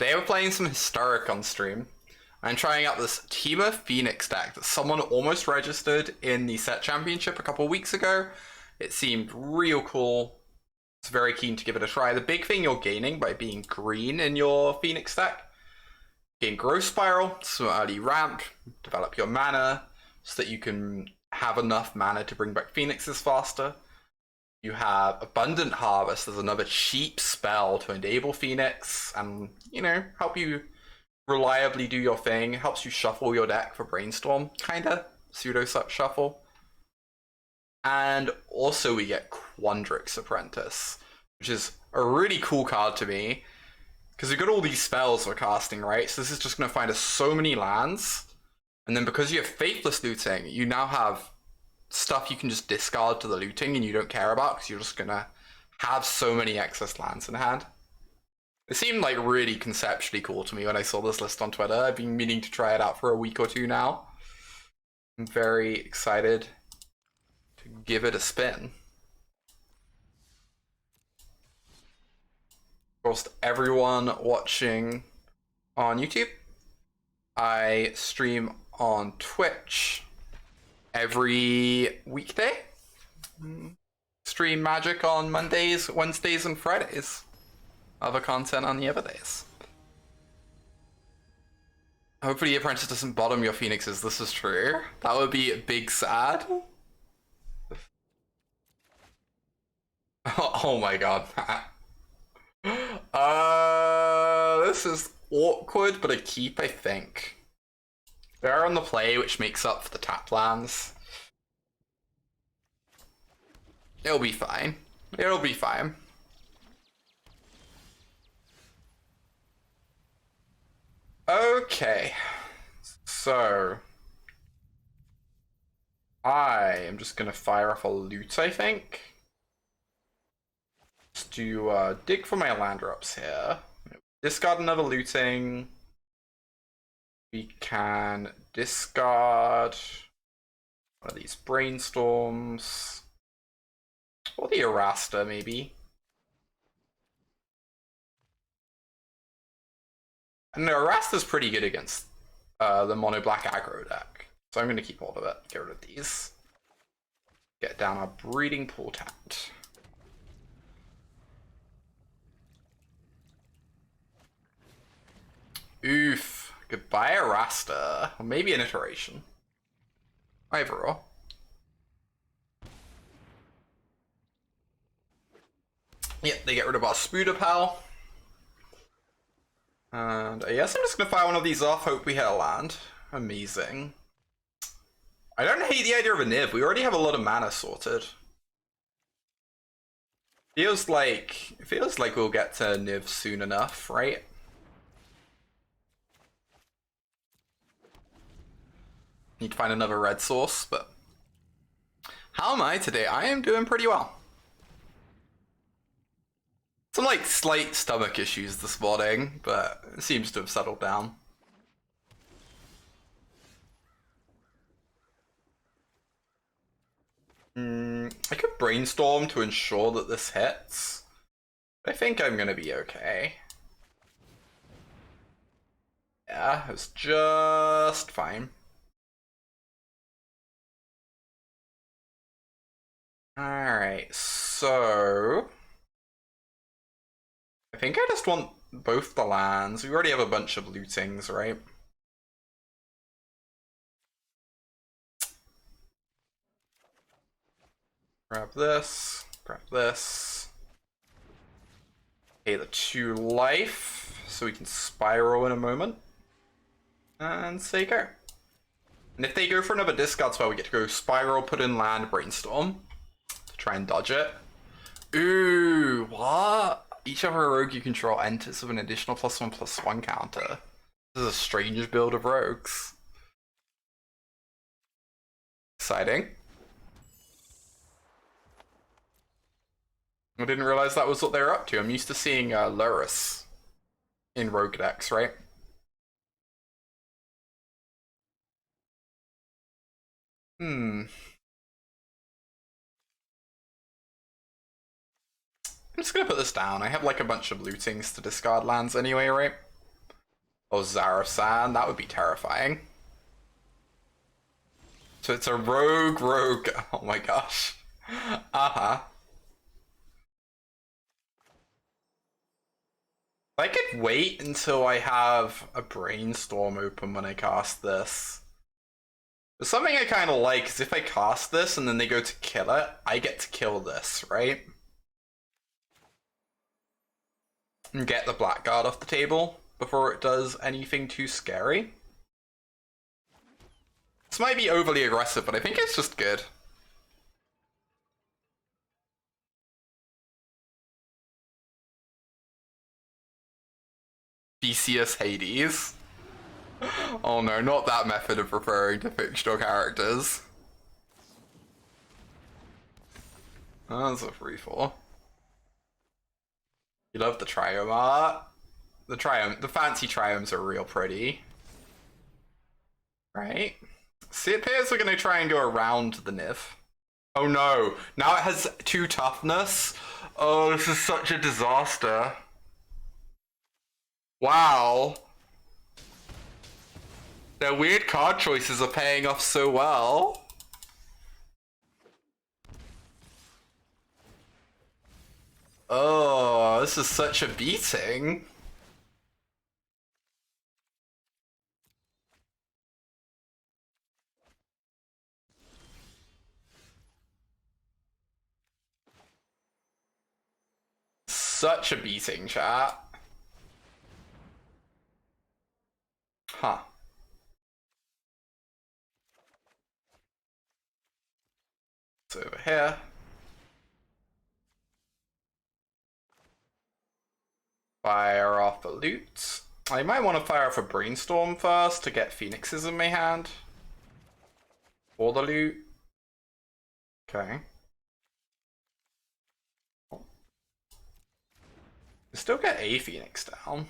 Today we're playing some Historic on stream. I'm trying out this Temur Phoenix deck that someone almost registered in the set championship a couple weeks ago. It seemed real cool. I was very keen to give it a try. The big thing you're gaining by being green in your Phoenix deck, gain Growth Spiral, some early ramp, develop your mana so that you can have enough mana to bring back Phoenixes faster. You have Abundant Harvest as another cheap spell to enable Phoenix and, you know, help you reliably do your thing. Helps you shuffle your deck for Brainstorm, kinda. Pseudo shuffle. And also we get Quandrix Apprentice, which is a really cool card to me. Because we've got all these spells we're casting, right? So this is just going to find us so many lands. And then because you have Faithless Looting, you now have stuff you can just discard to the looting and you don't care about because you're just gonna have so many excess lands in hand. It seemed like really conceptually cool to me when I saw this list on Twitter. I've been meaning to try it out for a week or two now. I'm very excited to give it a spin. Of course, to everyone watching on YouTube, I stream on Twitch every weekday. Stream Magic on Mondays, Wednesdays, and Fridays. Other content on the other days. Hopefully Apprentice doesn't bottom your Phoenixes, this is true. That would be a big sad. Oh my god. This is awkward, but a keep, I think. They're on the play, which makes up for the tap lands. It'll be fine. It'll be fine. Okay. So I am just gonna fire off a loot, I think. Just to dig for my land drops here. Discard another looting. We can discard one of these Brainstorms. Or the Erasta, maybe. And the Erasta's pretty good against the mono black aggro deck. So I'm going to keep hold of it. Get rid of these. Get down our breeding pool tapped. Oof. Goodbye, Erasta. Or maybe an iteration. Either or. Yep, they get rid of our Spooder Pal. And I guess I'm just gonna fire one of these off, hope we hit a land. Amazing. I don't hate the idea of a Niv. We already have a lot of mana sorted. Feels like we'll get to Niv soon enough, right? Need to find another red source, but how am I today? I am doing pretty well. Some like slight stomach issues this morning, but it seems to have settled down. I could Brainstorm to ensure that this hits. I think I'm gonna be okay. Yeah, it's just fine. Alright, so I think I just want both the lands. We already have a bunch of lootings, right? Grab this, grab this. Okay, the 2 life, so we can spiral in a moment. And say go. And if they go for another discard spell, we get to go spiral, put in land, Brainstorm. Try and dodge it. Ooh, what? Each other rogue you control enters with an additional +1/+1 counter. This is a strange build of rogues. Exciting. I didn't realize that was what they were up to. I'm used to seeing Lurrus in rogue decks, right? I'm just gonna put this down. I have like a bunch of lootings to discard lands anyway, right? Oh, Zarasan, that would be terrifying. So it's a rogue. Oh my gosh. Uh-huh. I could wait until I have a brainstorm open when I cast this. But something I kind of like is if I cast this and then they go to kill it, I get to kill this, right? And get the Blackguard off the table before it does anything too scary. This might be overly aggressive, but I think it's just good. Theseus Hades. Oh no, not that method of referring to fictional characters. Oh, that's a free fall. You love the triome art. The fancy triomes are real pretty. Right? See, it appears we're gonna try and go around the Niv. Oh no, now it has 2 toughness. Oh, this is such a disaster. Wow. Their weird card choices are paying off so well. Oh, this is such a beating. Such a beating, chat. Huh. It's over here. Fire off the loot. I might want to fire off a brainstorm first to get phoenixes in my hand. For the loot. Okay. Still get a phoenix down.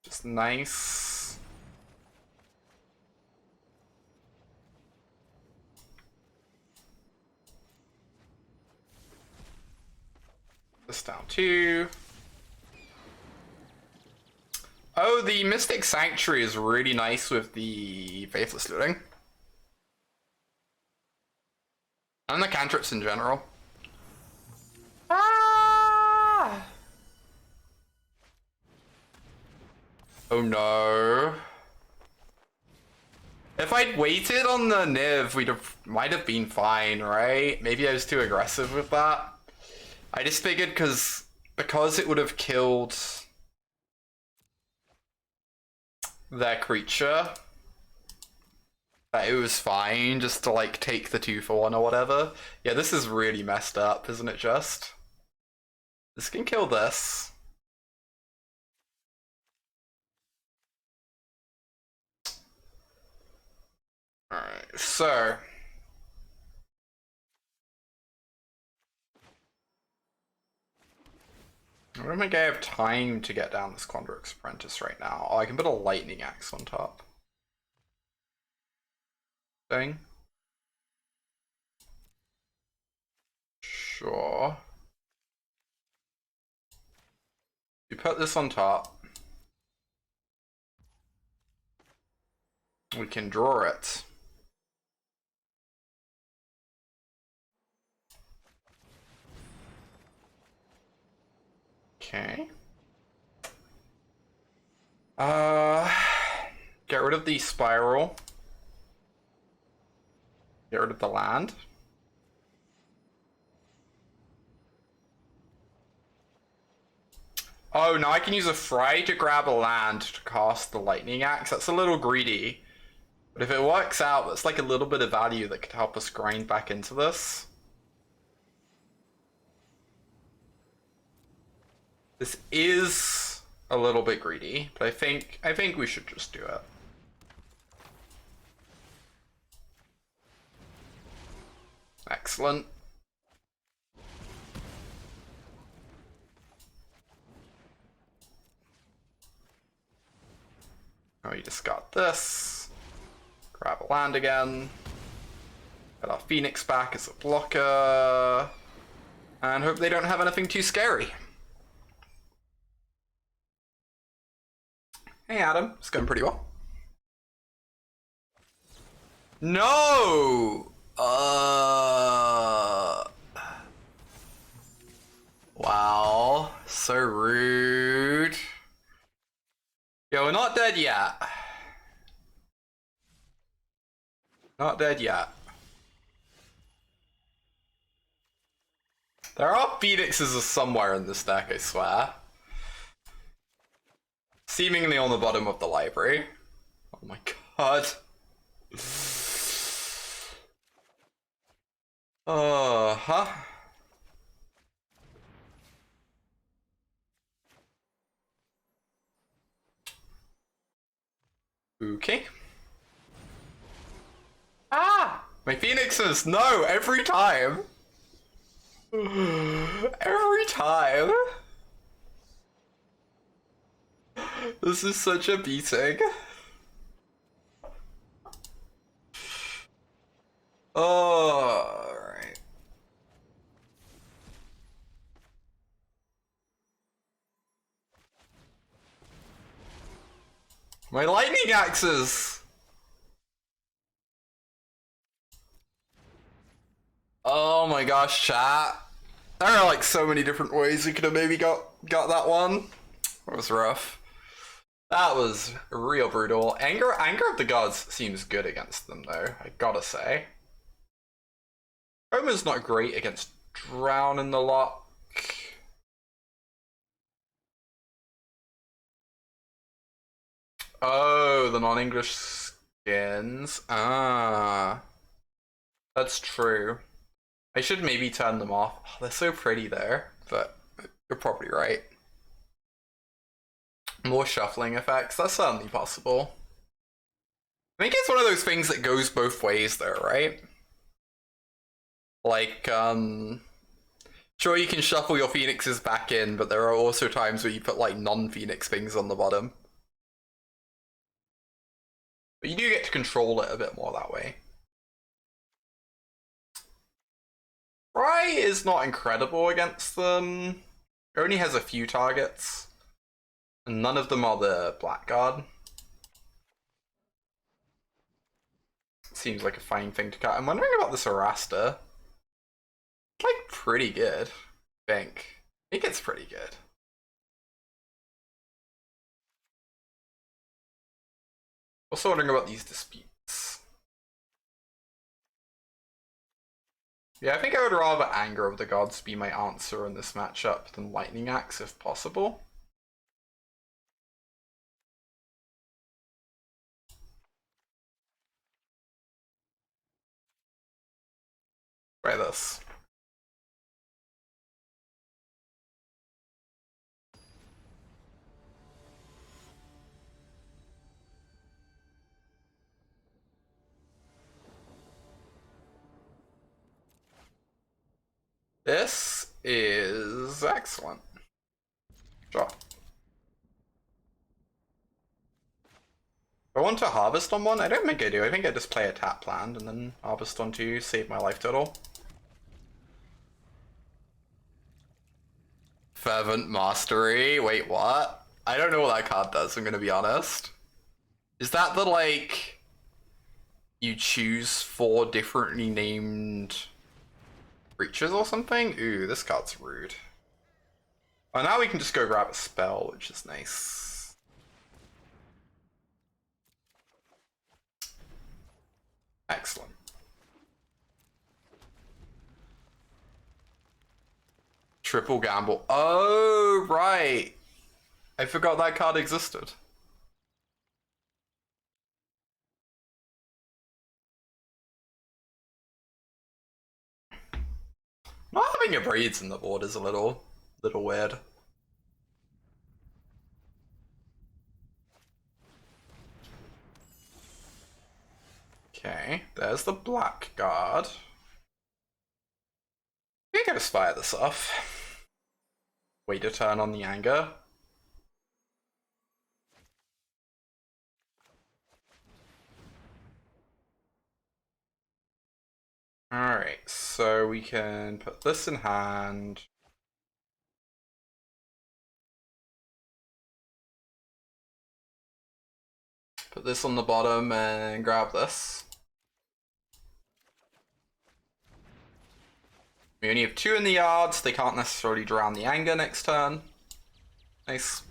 Just nice. This down too. Oh, the Mystic Sanctuary is really nice with the Faithless Looting. And the cantrips in general. Ah! Oh no. If I'd waited on the Niv, might have been fine, right? Maybe I was too aggressive with that. I just figured because it would have killed their creature, that it was fine just to like take the 2-for-1 or whatever. Yeah, this is really messed up, isn't it just? This can kill this. Alright, so I don't think I have time to get down this Quandrix Apprentice right now. Oh, I can put a lightning axe on top. Thing. Sure. You put this on top. We can draw it. Okay. Get rid of the spiral. Get rid of the land. Oh, now I can use a fry to grab a land to cast the lightning axe. That's a little greedy. But if it works out, that's like a little bit of value that could help us grind back into this. This is a little bit greedy, but I think we should just do it. Excellent. Oh, you just got this. Grab a land again. Get our Phoenix back as a blocker. And hope they don't have anything too scary. Hey Adam, it's going pretty well. No! Wow, so rude. Yo, we're not dead yet. Not dead yet. There are Phoenixes somewhere in this deck, I swear. Seemingly on the bottom of the library. Oh my god. Huh? Okay. Ah! My Phoenixes! No! Every time! Every time! This is such a beating. Oh, alright. My lightning axes! Oh my gosh, chat. There are like so many different ways we could have maybe got that one. That was rough. That was real brutal. Anger of the Gods seems good against them though, I gotta say. Roma's not great against Drown in the Lock. Oh, the non-English skins. Ah. That's true. I should maybe turn them off. Oh, they're so pretty there, but you're probably right. More shuffling effects, that's certainly possible. I think it's one of those things that goes both ways though, right? Like, sure you can shuffle your Phoenixes back in, but there are also times where you put like non-Phoenix things on the bottom. But you do get to control it a bit more that way. Fry is not incredible against them. It only has a few targets. And none of them are the Blackguard. Seems like a fine thing to cut. I'm wondering about this Arasta. Like, pretty good, I think. I think it's pretty good. Also wondering about these disputes. Yeah, I think I would rather Anger of the Gods be my answer in this matchup than Lightning Axe if possible. Try this. This is excellent. Sure. I want to harvest on one? I don't think I do. I think I just play a tap land and then harvest on two, save my life total. Fervent Mastery? Wait, what? I don't know what that card does, I'm gonna be honest. Is that the, like, you choose 4 differently named creatures or something? Ooh, this card's rude. Oh, now we can just go grab a spell, which is nice. Excellent. Triple gamble. Oh, right. I forgot that card existed. Not having a breeds in the board is a little weird. Okay, there's the Blackguard. We gotta fire this off. Wait a turn on the Anger. Alright, so we can put this in hand. Put this on the bottom and grab this. We only have 2 in the yard, so they can't necessarily drown the anger next turn. Nice.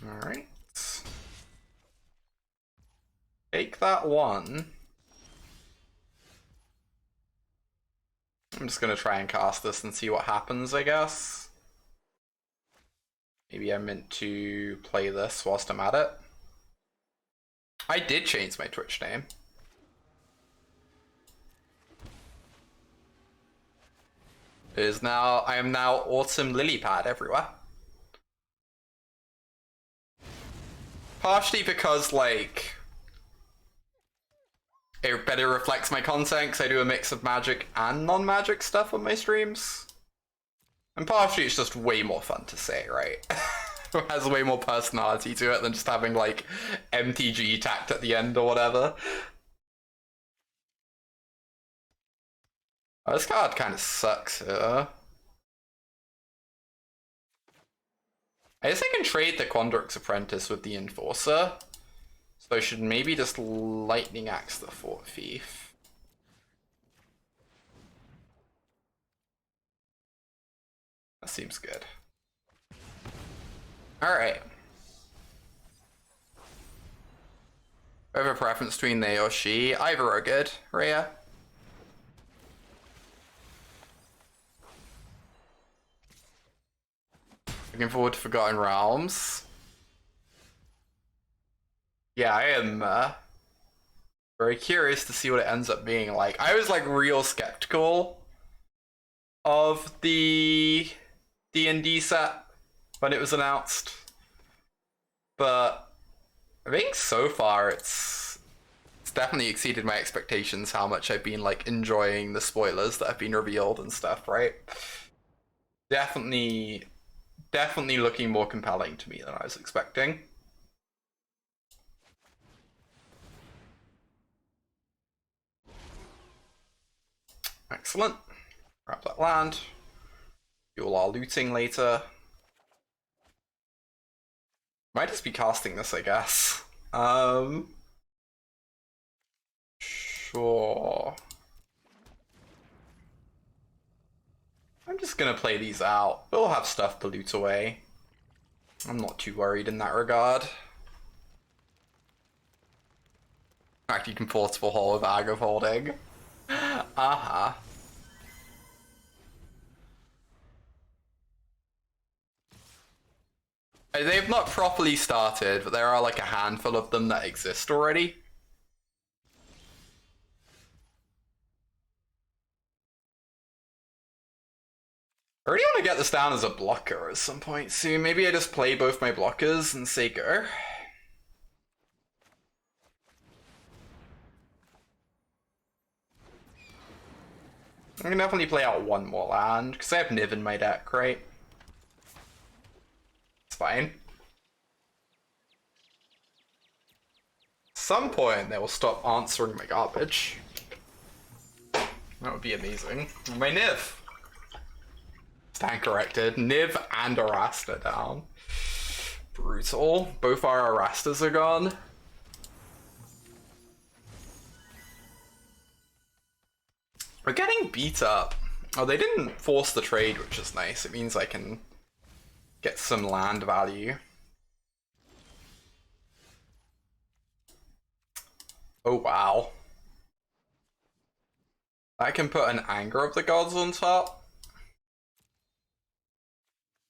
Alright. Take that 1. I'm just gonna try and cast this and see what happens, I guess. Maybe I meant to play this whilst I'm at it. I did change my Twitch name. It is now, I am now Autumn Lilypad everywhere. Partially because, like, it better reflects my content because I do a mix of magic and non-magic stuff on my streams. And partially it's just way more fun to say, right? It has way more personality to it than just having, like, MTG tacked at the end or whatever. Oh, this card kind of sucks here. I guess I can trade the Quandrix Apprentice with the Enforcer. So I should maybe just Lightning Axe the Fort Thief. That seems good. Alright. I have a preference between they or she. Either are good. Rhea. Looking forward to Forgotten Realms. Yeah, I am very curious to see what it ends up being like. I was like real skeptical of the D&D set when it was announced, but I think so far it's definitely exceeded my expectations how much I've been like enjoying the spoilers that have been revealed and stuff, right? Definitely looking more compelling to me than I was expecting. Excellent. Grab that land. Do all our looting later. Might just be casting this, I guess. Sure. I'm just gonna play these out. We'll have stuff to loot away. I'm not too worried in that regard. In fact, you can portable hold a bag of holding. Uh-huh. They've not properly started, but there are like a handful of them that exist already. I really want to get this down as a blocker at some point soon. Maybe I just play both my blockers and say go. I can definitely play out one more land, because I have Niv in my deck, right? It's fine. At some point, they will stop answering my garbage. That would be amazing. My Niv! Stand corrected. Niv and Arasta down. Brutal. Both our Arastas are gone. We're getting beat up. Oh, they didn't force the trade, which is nice. It means I can get some land value. Oh, wow. I can put an Anger of the Gods on top.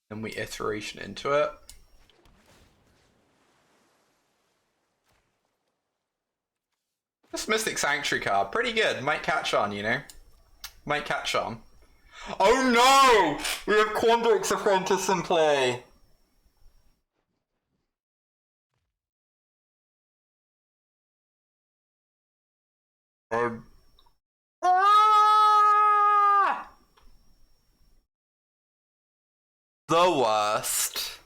And we iteration into it. This Mystic Sanctuary card, pretty good. Might catch on, you know? Might catch on. Oh no! We have Quandrix Apprentice in play! Ah! The worst.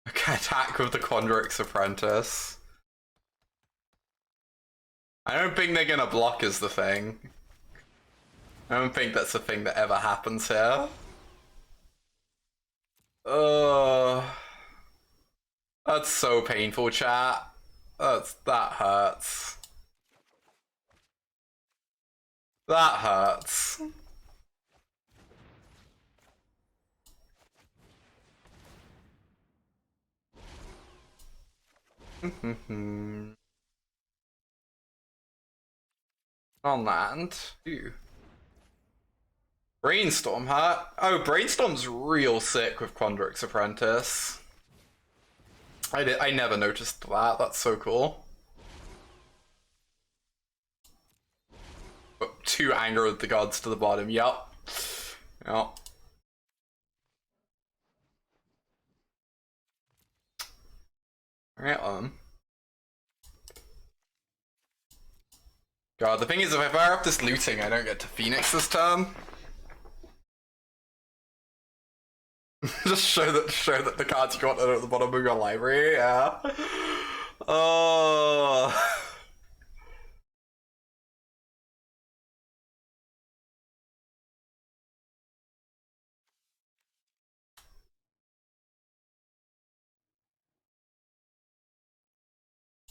Okay, attack with the Quandrix Apprentice. I don't think they're gonna block is the thing. I don't think that's a thing that ever happens here. That's so painful, chat. That hurts. That hurts. On land. Ooh. Brainstorm, huh? Oh, Brainstorm's real sick with Quandrix Apprentice. I never noticed that. That's so cool. Two Anger of the Gods to the bottom. Yup. Yup. Alright, God, the thing is, if I fire up this looting, I don't get to Phoenix this turn. Just show that the cards you got are at the bottom of your library, yeah. Oh.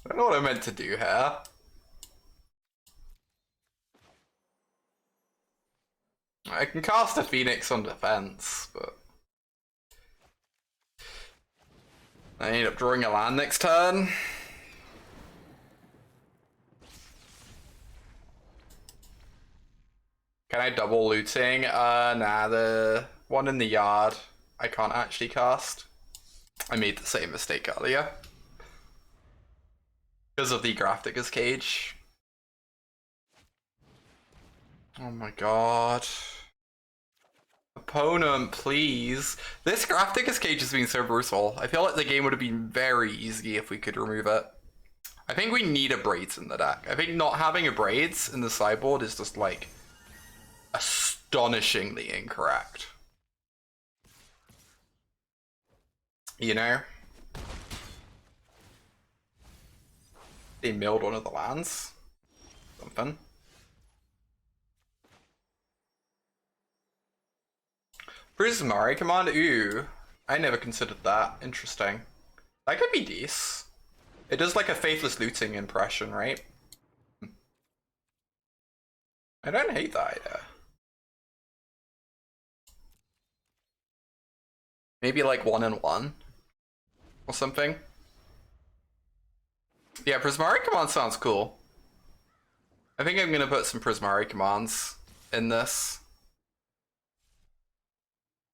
I don't know what I meant to do here. I can cast a Phoenix on defense, but I end up drawing a land next turn. Can I double looting? Nah, the one in the yard I can't actually cast. I made the same mistake earlier. Because of the Grafticus Cage. Oh my god. Opponent, please. This Grafticus Cage has been so brutal. I feel like the game would have been very easy if we could remove it. I think we need a Braids in the deck. I think not having a Braids in the sideboard is just like astonishingly incorrect. You know? They milled one of the lands. Something. Prismari command, ooh. I never considered that. Interesting. That could be decent. It does like a faithless looting impression, right? I don't hate that idea. Maybe like 1-1 or something. Yeah, Prismari command sounds cool. I think I'm gonna put some Prismari commands in this.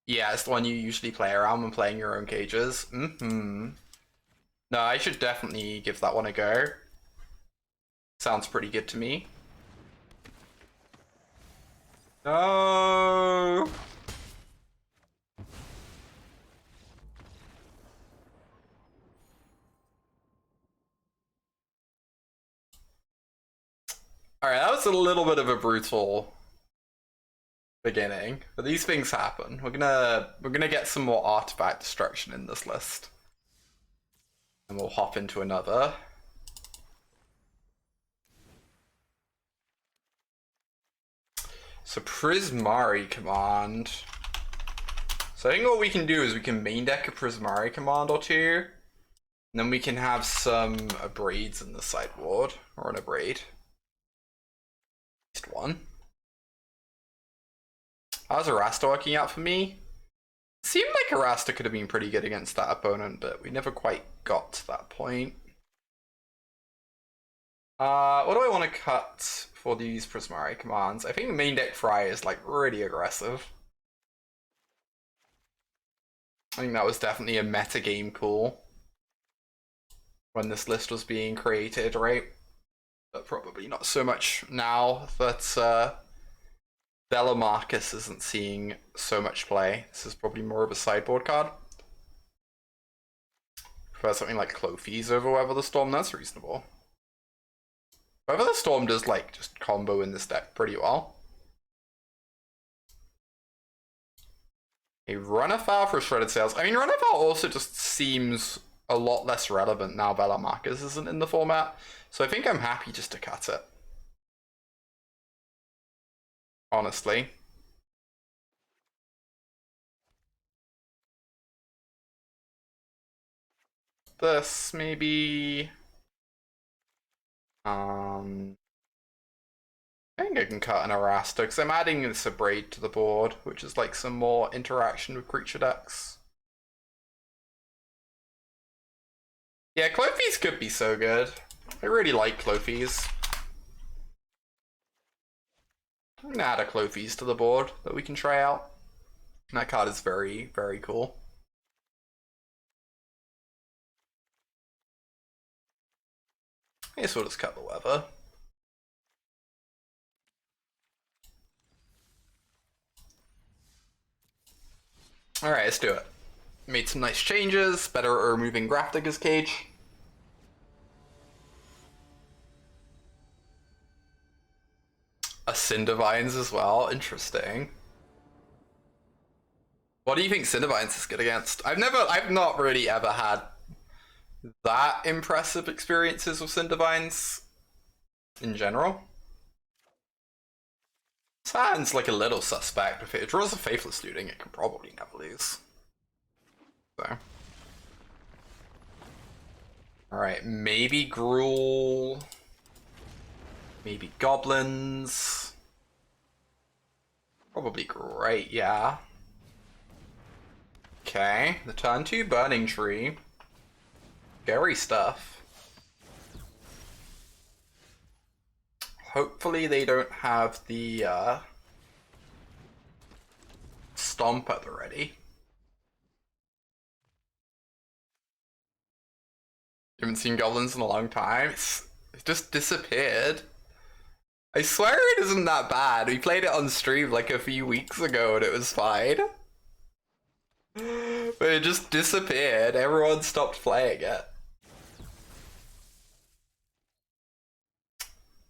Yeah, it's the one you usually play around when playing your own cages. No, I should definitely give that one a go. Sounds pretty good to me. No. Alright, that was a little bit of a brutal beginning, but these things happen. We're gonna get some more artifact destruction in this list. And we'll hop into another. So Prismari command. So I think what we can do is we can main deck a Prismari command or two. And then we can have some braids in the sideboard. Or an abrade. At least one. How's Arasta working out for me? Seemed like Arasta could have been pretty good against that opponent, but we never quite got to that point. What do I want to cut for these Prismari commands? I think main deck Fry is like really aggressive. I think that was definitely a metagame call when this list was being created, right? But probably not so much now that Bella Marcus isn't seeing so much play. This is probably more of a sideboard card. For something like Clothies over Weather the Storm, that's reasonable. Weather the Storm does like just combo in this deck pretty well. A Run Afoul for Shredded Sails. I mean, Run Afoul also just seems a lot less relevant now Marcus isn't in the format. So I think I'm happy just to cut it. Honestly. This, maybe... I think I can cut an Erasta, because I'm adding this Abrade to the board, which is like some more interaction with creature decks. Yeah, Clothies could be so good. I really like Clothies. I'm gonna add a Clothies to the board that we can try out. And that card is very, very cool. I guess we'll just cut the weather. Alright, let's do it. Made some nice changes, better at removing Grafdigger's Cage. A Cindervines as well, interesting. What do you think Cindervines is good against? I've not really ever had that impressive experiences with Cindervines in general. Sounds like a little suspect. If it draws a Faithless Looting, it can probably never lose. So. Alright, maybe Gruul. Maybe Goblins. Probably great, yeah. Okay, the turn 2 Burning Tree. Scary stuff. Hopefully they don't have the Stomp at the ready. You haven't seen Goblins in a long time? It just disappeared. I swear it isn't that bad. We played it on stream like a few weeks ago and it was fine. But it just disappeared. Everyone stopped playing it.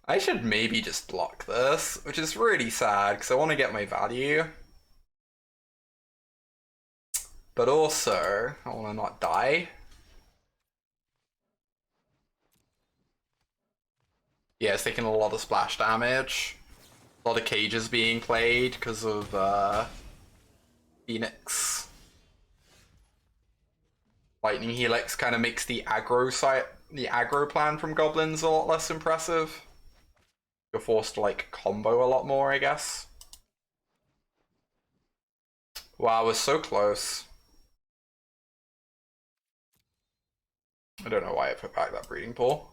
I should maybe just block this, which is really sad because I want to get my value. But also, I want to not die. Yeah, it's taking a lot of splash damage. A lot of cages being played because of Phoenix. Lightning Helix kind of makes the aggro plan from Goblins a lot less impressive. You're forced to like combo a lot more, I guess. Wow, we're so close. I don't know why I put back that breeding pool.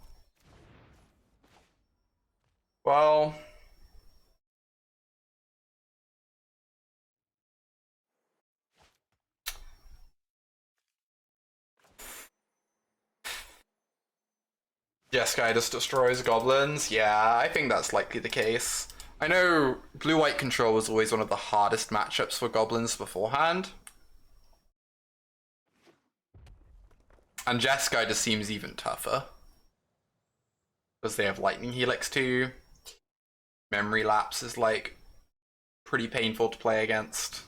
Well, Jeskai just destroys goblins. Yeah, I think that's likely the case. I know blue-white control was always one of the hardest matchups for goblins beforehand. And Jeskai just seems even tougher. Because they have Lightning Helix too. Memory Lapse is like pretty painful to play against.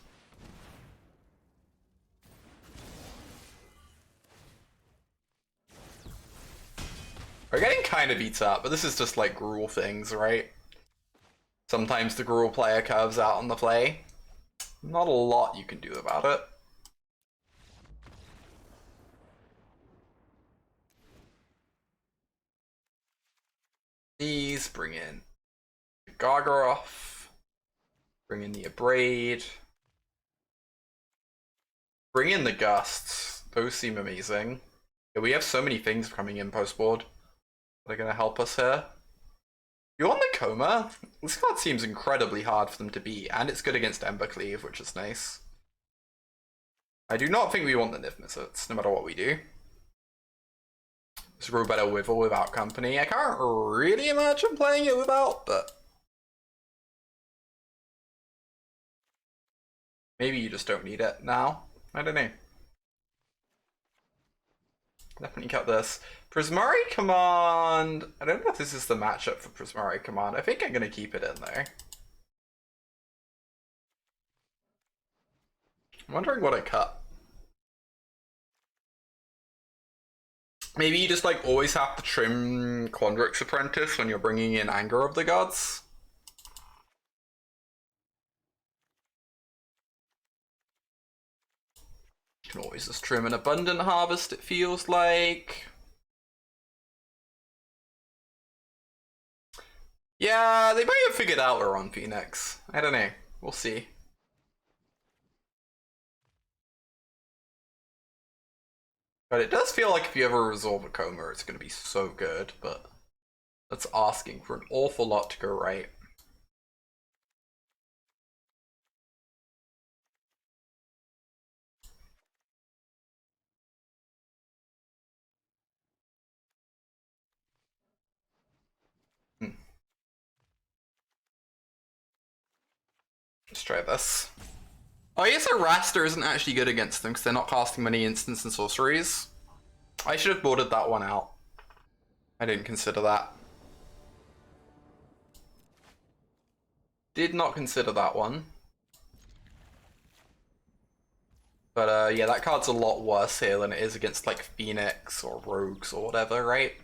We're getting kind of beat up, but this is just like Gruul things, right? Sometimes the Gruul player curves out on the play. Not a lot you can do about it. These bring in the Gargaroth, bring in the Abrade, bring in the Gusts. Those seem amazing. Yeah, we have so many things coming in post-board that are going to help us here. You want the Coma? This card seems incredibly hard for them to beat, and it's good against Embercleave, which is nice. I do not think we want the Niv Mizzets, no matter what we do. This Row better with or without company. I can't really imagine playing it without, but maybe you just don't need it now. I don't know. Definitely cut this. Prismari Command. I don't know if this is the matchup for Prismari Command. I think I'm going to keep it in there. I'm wondering what I cut. Maybe you just like always have to trim Quandrix Apprentice when you're bringing in Anger of the Gods. You can always just trim an Abundant Harvest, it feels like. Yeah, they might have figured out we're on Phoenix. I don't know. We'll see. But it does feel like if you ever resolve a coma, it's going to be so good, but that's asking for an awful lot to go right. Let's try this. Oh, I guess a Raster isn't actually good against them because they're not casting many instants and sorceries. I should have boarded that one out. I didn't consider that. Did not consider that one. But yeah, that card's a lot worse here than it is against like Phoenix or Rogues or whatever, right?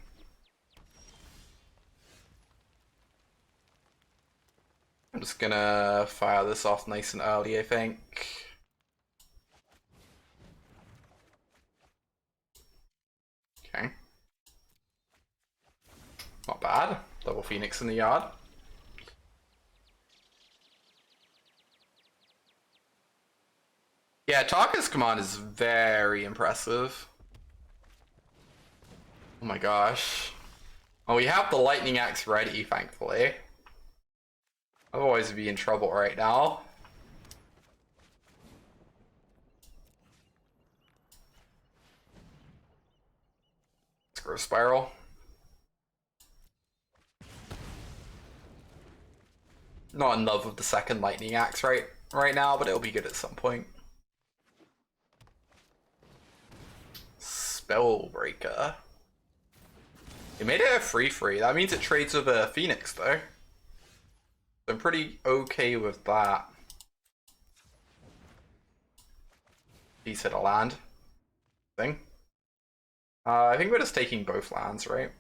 I'm just gonna fire this off nice and early, I think. Okay. Not bad. Double Phoenix in the yard. Yeah, Tarka's command is very impressive. Oh my gosh. Oh, we have the Lightning Axe ready, thankfully. Otherwise, we'd be in trouble right now. Let's go Spiral. Not in love with the second Lightning Axe right now, but it'll be good at some point. Spellbreaker. It made it a 3/3. That means it trades with a Phoenix, though. So I'm pretty okay with that. He's hit a land. Thing. I think we're just taking both lands, right?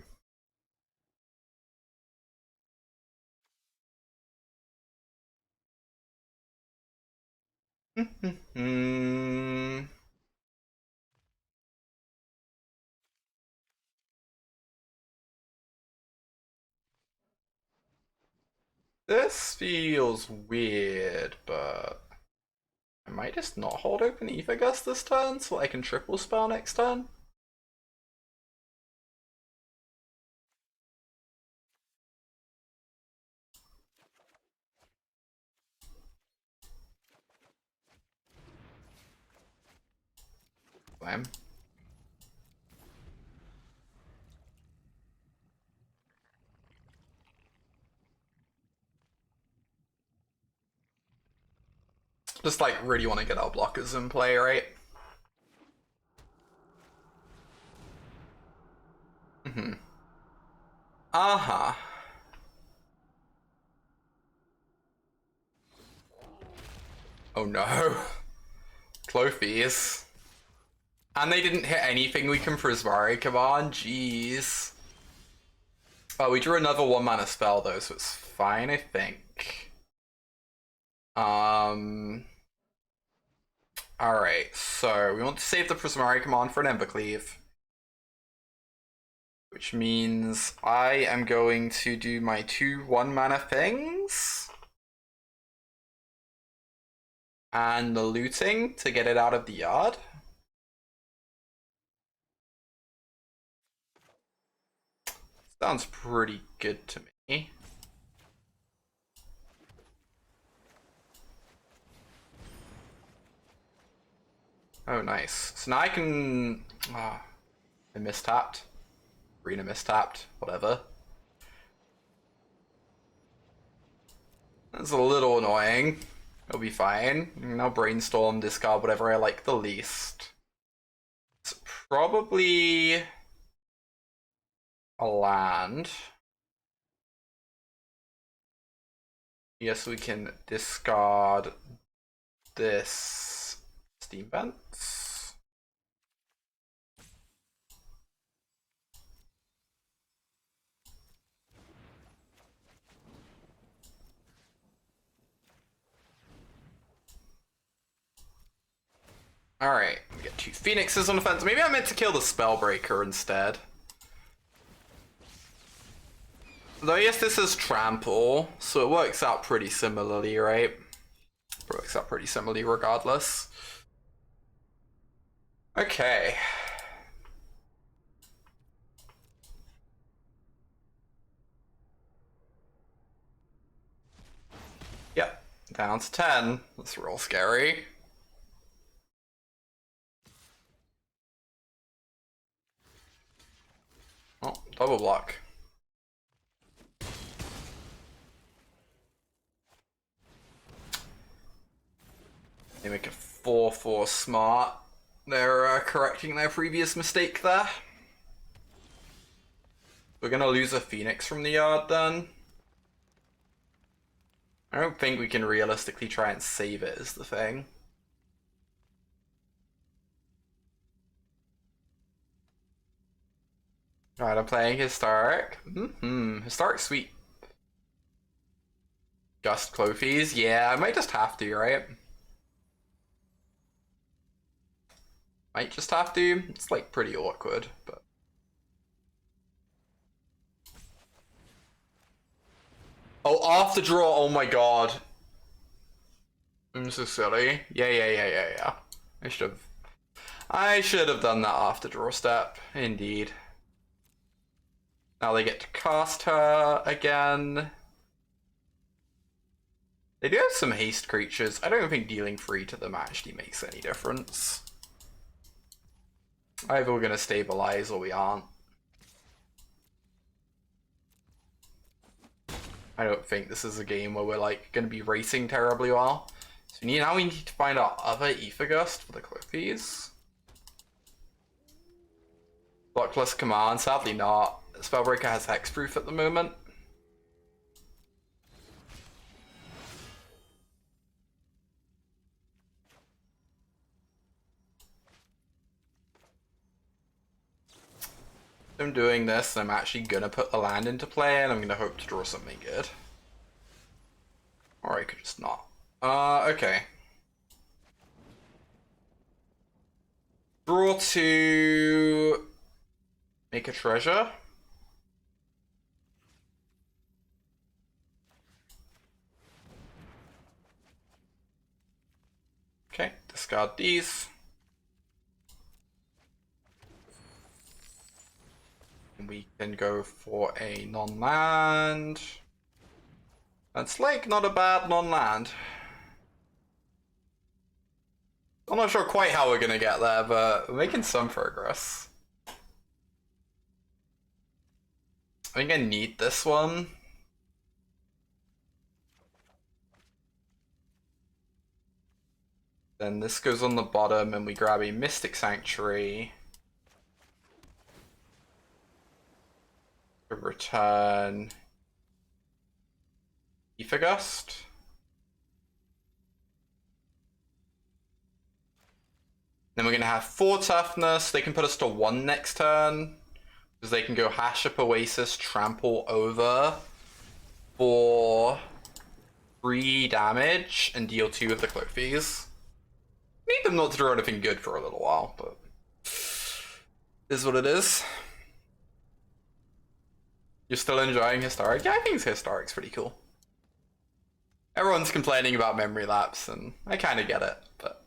This feels weird, but I might just not hold open Ether Gust this turn so I can triple spell next turn. Slam. Just like really want to get our blockers in play, right? Uh-huh. Oh no. Clothies. And they didn't hit anything we can Prismari command, jeez. Oh, we drew another 1-mana spell though, so it's fine, I think. Alright, so we want to save the Prismari command for an Embercleave. Which means I am going to do my 2 1-mana things. And the looting to get it out of the yard. Sounds pretty good to me. Oh, nice. So now I can... I mistapped. Arena mistapped. Whatever. That's a little annoying. It'll be fine. Now brainstorm, discard whatever I like the least. It's probably a land. Yes, we can discard this Steam Vents. Alright, we get 2 Phoenixes on the fence. Maybe I meant to kill the Spellbreaker instead. Though yes, this is Trample, so it works out pretty similarly, right? It works out pretty similarly regardless. Okay. Yep, down to 10. That's real scary. Oh, double block. They make a 4-4 smart. They're correcting their previous mistake there. We're gonna lose a Phoenix from the yard then. I don't think we can realistically try and save it is the thing. Alright, I'm playing Historic. Historic sweet. Gust Clothies. Yeah, I might just have to, right? Might just have to. It's like pretty awkward, but. Oh, after draw. Oh my god. I'm so silly. Yeah. I should have done that after draw step. Indeed. Now they get to cast her again. They do have some haste creatures. I don't think dealing 3 to them actually makes any difference. Either we're gonna stabilize or we aren't. I don't think this is a game where we're like gonna be racing terribly well. So now we need to find our other Ether Gust for the Clothies. Blockless command, sadly not. Spellbreaker has hexproof at the moment. I'm doing this, I'm actually gonna put the land into play and I'm gonna hope to draw something good. Or I could just not. Okay. Draw to make a treasure. Okay, discard these. And we can go for a non-land. That's like not a bad non-land. I'm not sure quite how we're gonna get there, but we're making some progress. I think I need this one. Then this goes on the bottom and we grab a Mystic Sanctuary. To return Ether Gust. Then we're gonna have 4 toughness. They can put us to 1 next turn. Because they can go Hash Up Oasis, Trample over for 3 damage and deal 2 of the Clothies. Need them not to draw anything good for a little while, but is what it is. You're still enjoying Historic? Yeah, I think Historic's pretty cool. Everyone's complaining about memory lapse, and I kind of get it, but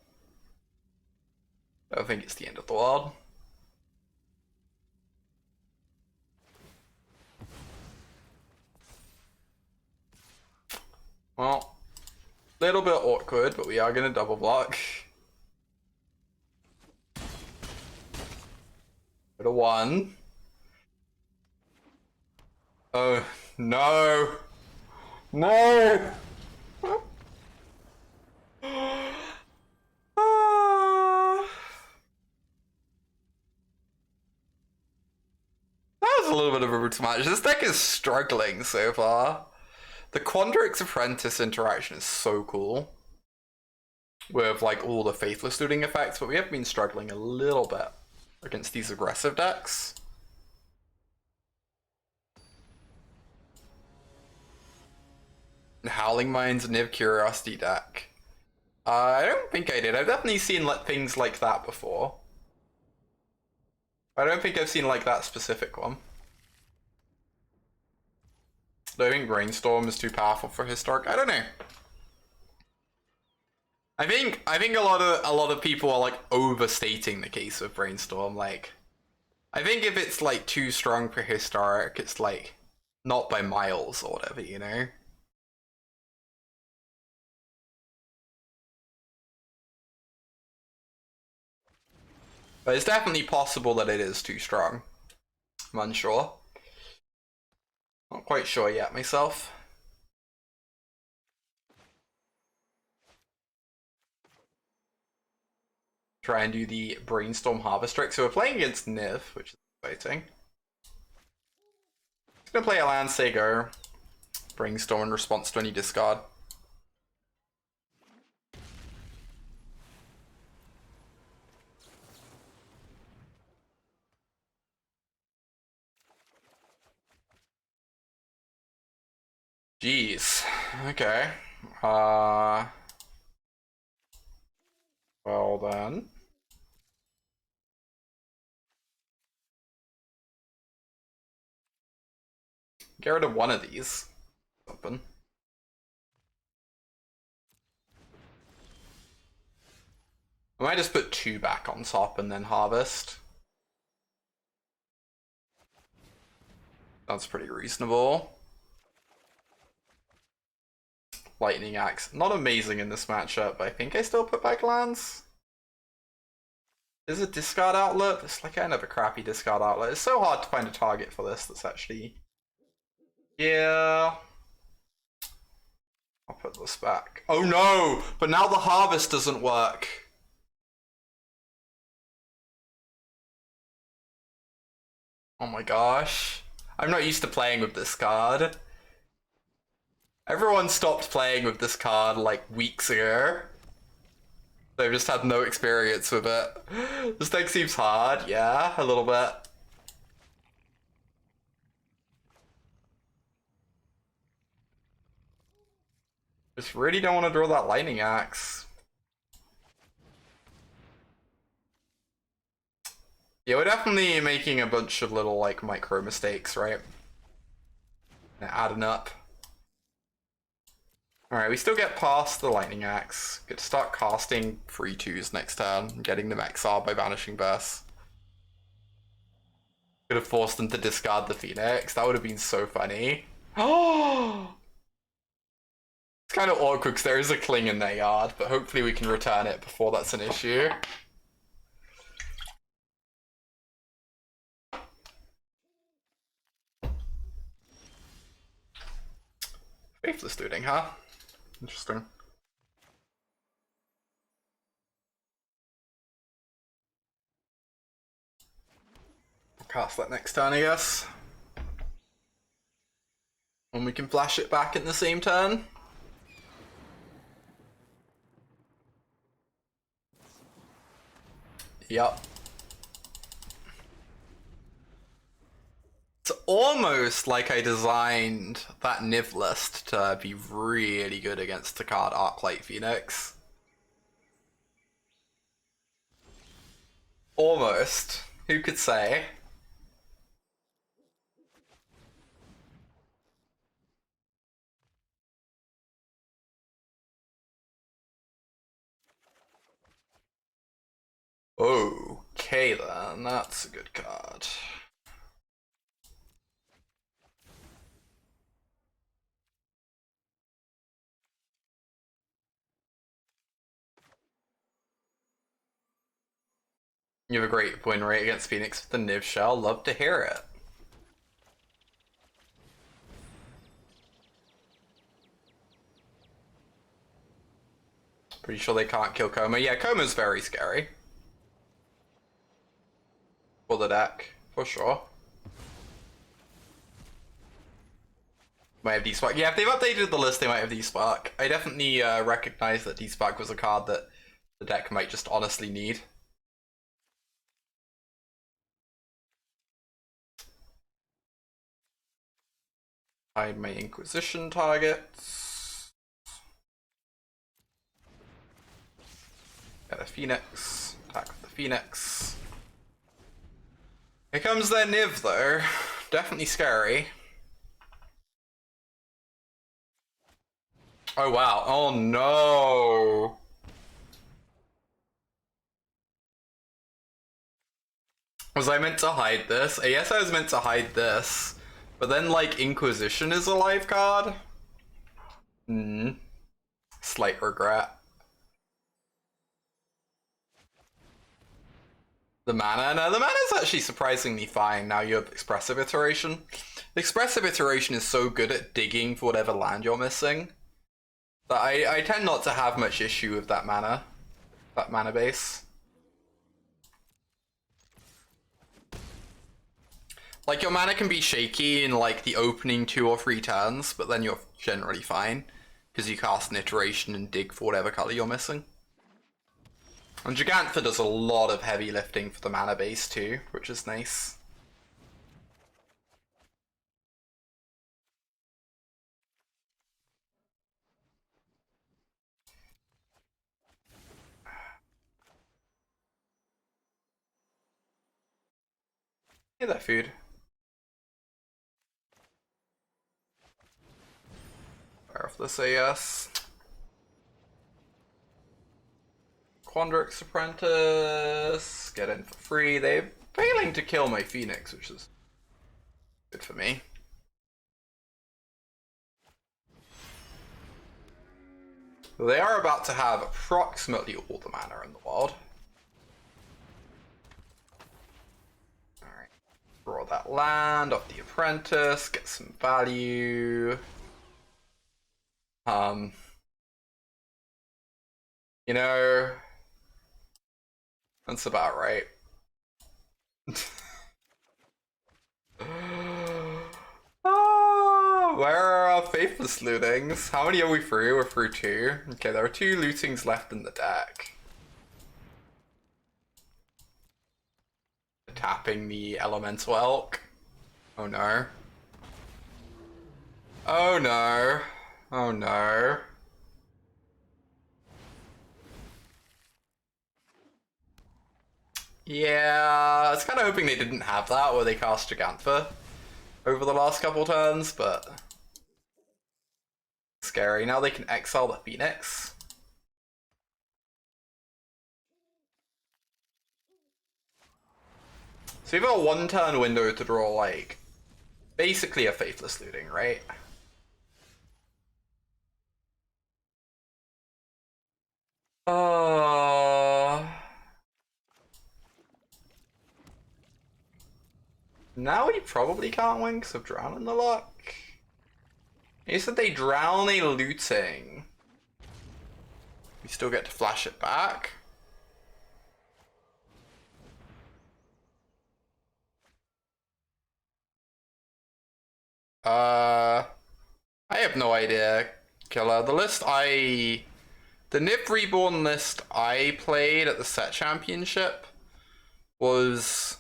I don't think it's the end of the world. Well, little bit awkward, but we are gonna double block. Go to 1. Oh, no. No! That was a little bit of a brutal match. This deck is struggling so far. The Quandrix Apprentice interaction is so cool. With like all the Faithless Looting effects, but we have been struggling a little bit against these aggressive decks. Howling Mind's Niv Curiosity deck. I don't think I did. I've definitely seen things like that before. I don't think I've seen like that specific one. Do I think Brainstorm is too powerful for Historic? I don't know. I think a lot of people are like overstating the case of Brainstorm. Like, I think if it's like too strong for Historic, it's like not by miles or whatever, you know? But it's definitely possible that it is too strong. I'm unsure. Not quite sure yet myself. Try and do the Brainstorm Harvest trick. So we're playing against Niv, which is exciting. Just gonna play a land, say go. Brainstorm in response to any discard. Jeez. Okay. Well then. Get rid of one of these. Open. I might just put two back on top and then harvest. That's pretty reasonable. Lightning Axe. Not amazing in this matchup, but I think I still put back lands. Is it discard outlet? It's like kind of a crappy discard outlet. It's so hard to find a target for this that's actually... Yeah. I'll put this back. Oh no! But now the harvest doesn't work. Oh my gosh. I'm not used to playing with this card. Everyone stopped playing with this card like weeks ago. They've just had no experience with it. This deck seems hard, yeah, a little bit. Just really don't want to draw that Lightning Axe. Yeah, we're definitely making a bunch of little like micro mistakes, right? Adding up. Alright, we still get past the Lightning Axe. Get to start casting free 2s next turn, getting them exiled by Vanishing Burst. Could have forced them to discard the Phoenix. That would have been so funny. Oh! It's kind of awkward because there is a Cling in their yard, but hopefully we can return it before that's an issue. Faithless Looting, huh? Interesting. I'll cast that next turn, I guess. And we can flash it back in the same turn. Yep. It's almost like I designed that Niv list to be really good against the card Arclight Phoenix. Almost. Who could say? Okay then, that's a good card. You have a great win rate against Phoenix with the Niv Shell. Love to hear it. Pretty sure they can't kill Coma. Yeah, Coma's very scary. For the deck, for sure. Might have D-Spark. Yeah, if they've updated the list, they might have D-Spark. I definitely recognize that D-Spark was a card that the deck might just honestly need. Hide my Inquisition targets. Get a Phoenix. Attack with the Phoenix. Here comes their Niv though. Definitely scary. Oh wow. Oh no. Was I meant to hide this? Yes, I was meant to hide this. But then, like, Inquisition is a live card? Hmm. Slight regret. The mana? No, the mana is actually surprisingly fine. Now you have Expressive Iteration. The Expressive Iteration is so good at digging for whatever land you're missing that I tend not to have much issue with that mana base. Like, your mana can be shaky in, like, the opening 2 or 3 turns, but then you're generally fine, because you cast an iteration and dig for whatever color you're missing. And Gigantha does a lot of heavy lifting for the mana base too, which is nice. Hey there, food. Fire off this AS. Quandrix Apprentice. Get in for free. They're failing to kill my Phoenix, which is good for me. They are about to have approximately all the mana in the world. Alright. Draw that land off the Apprentice, get some value. You know, that's about right. Oh, where are our faithless lootings? How many are we through? We're through 2. Okay, there are 2 lootings left in the deck. Tapping the elemental elk. Oh no. Oh no. Oh no. Yeah, I was kind of hoping they didn't have that where they cast Gigantha over the last couple turns, but scary. Now they can exile the Phoenix. So you've got a 1-turn window to draw, like, basically a faithless looting, right? Now we probably can't win because of Drown in the Luck. You said they drown a looting. We still get to flash it back. I have no idea, Killer. The Nib Reborn list I played at the set championship was,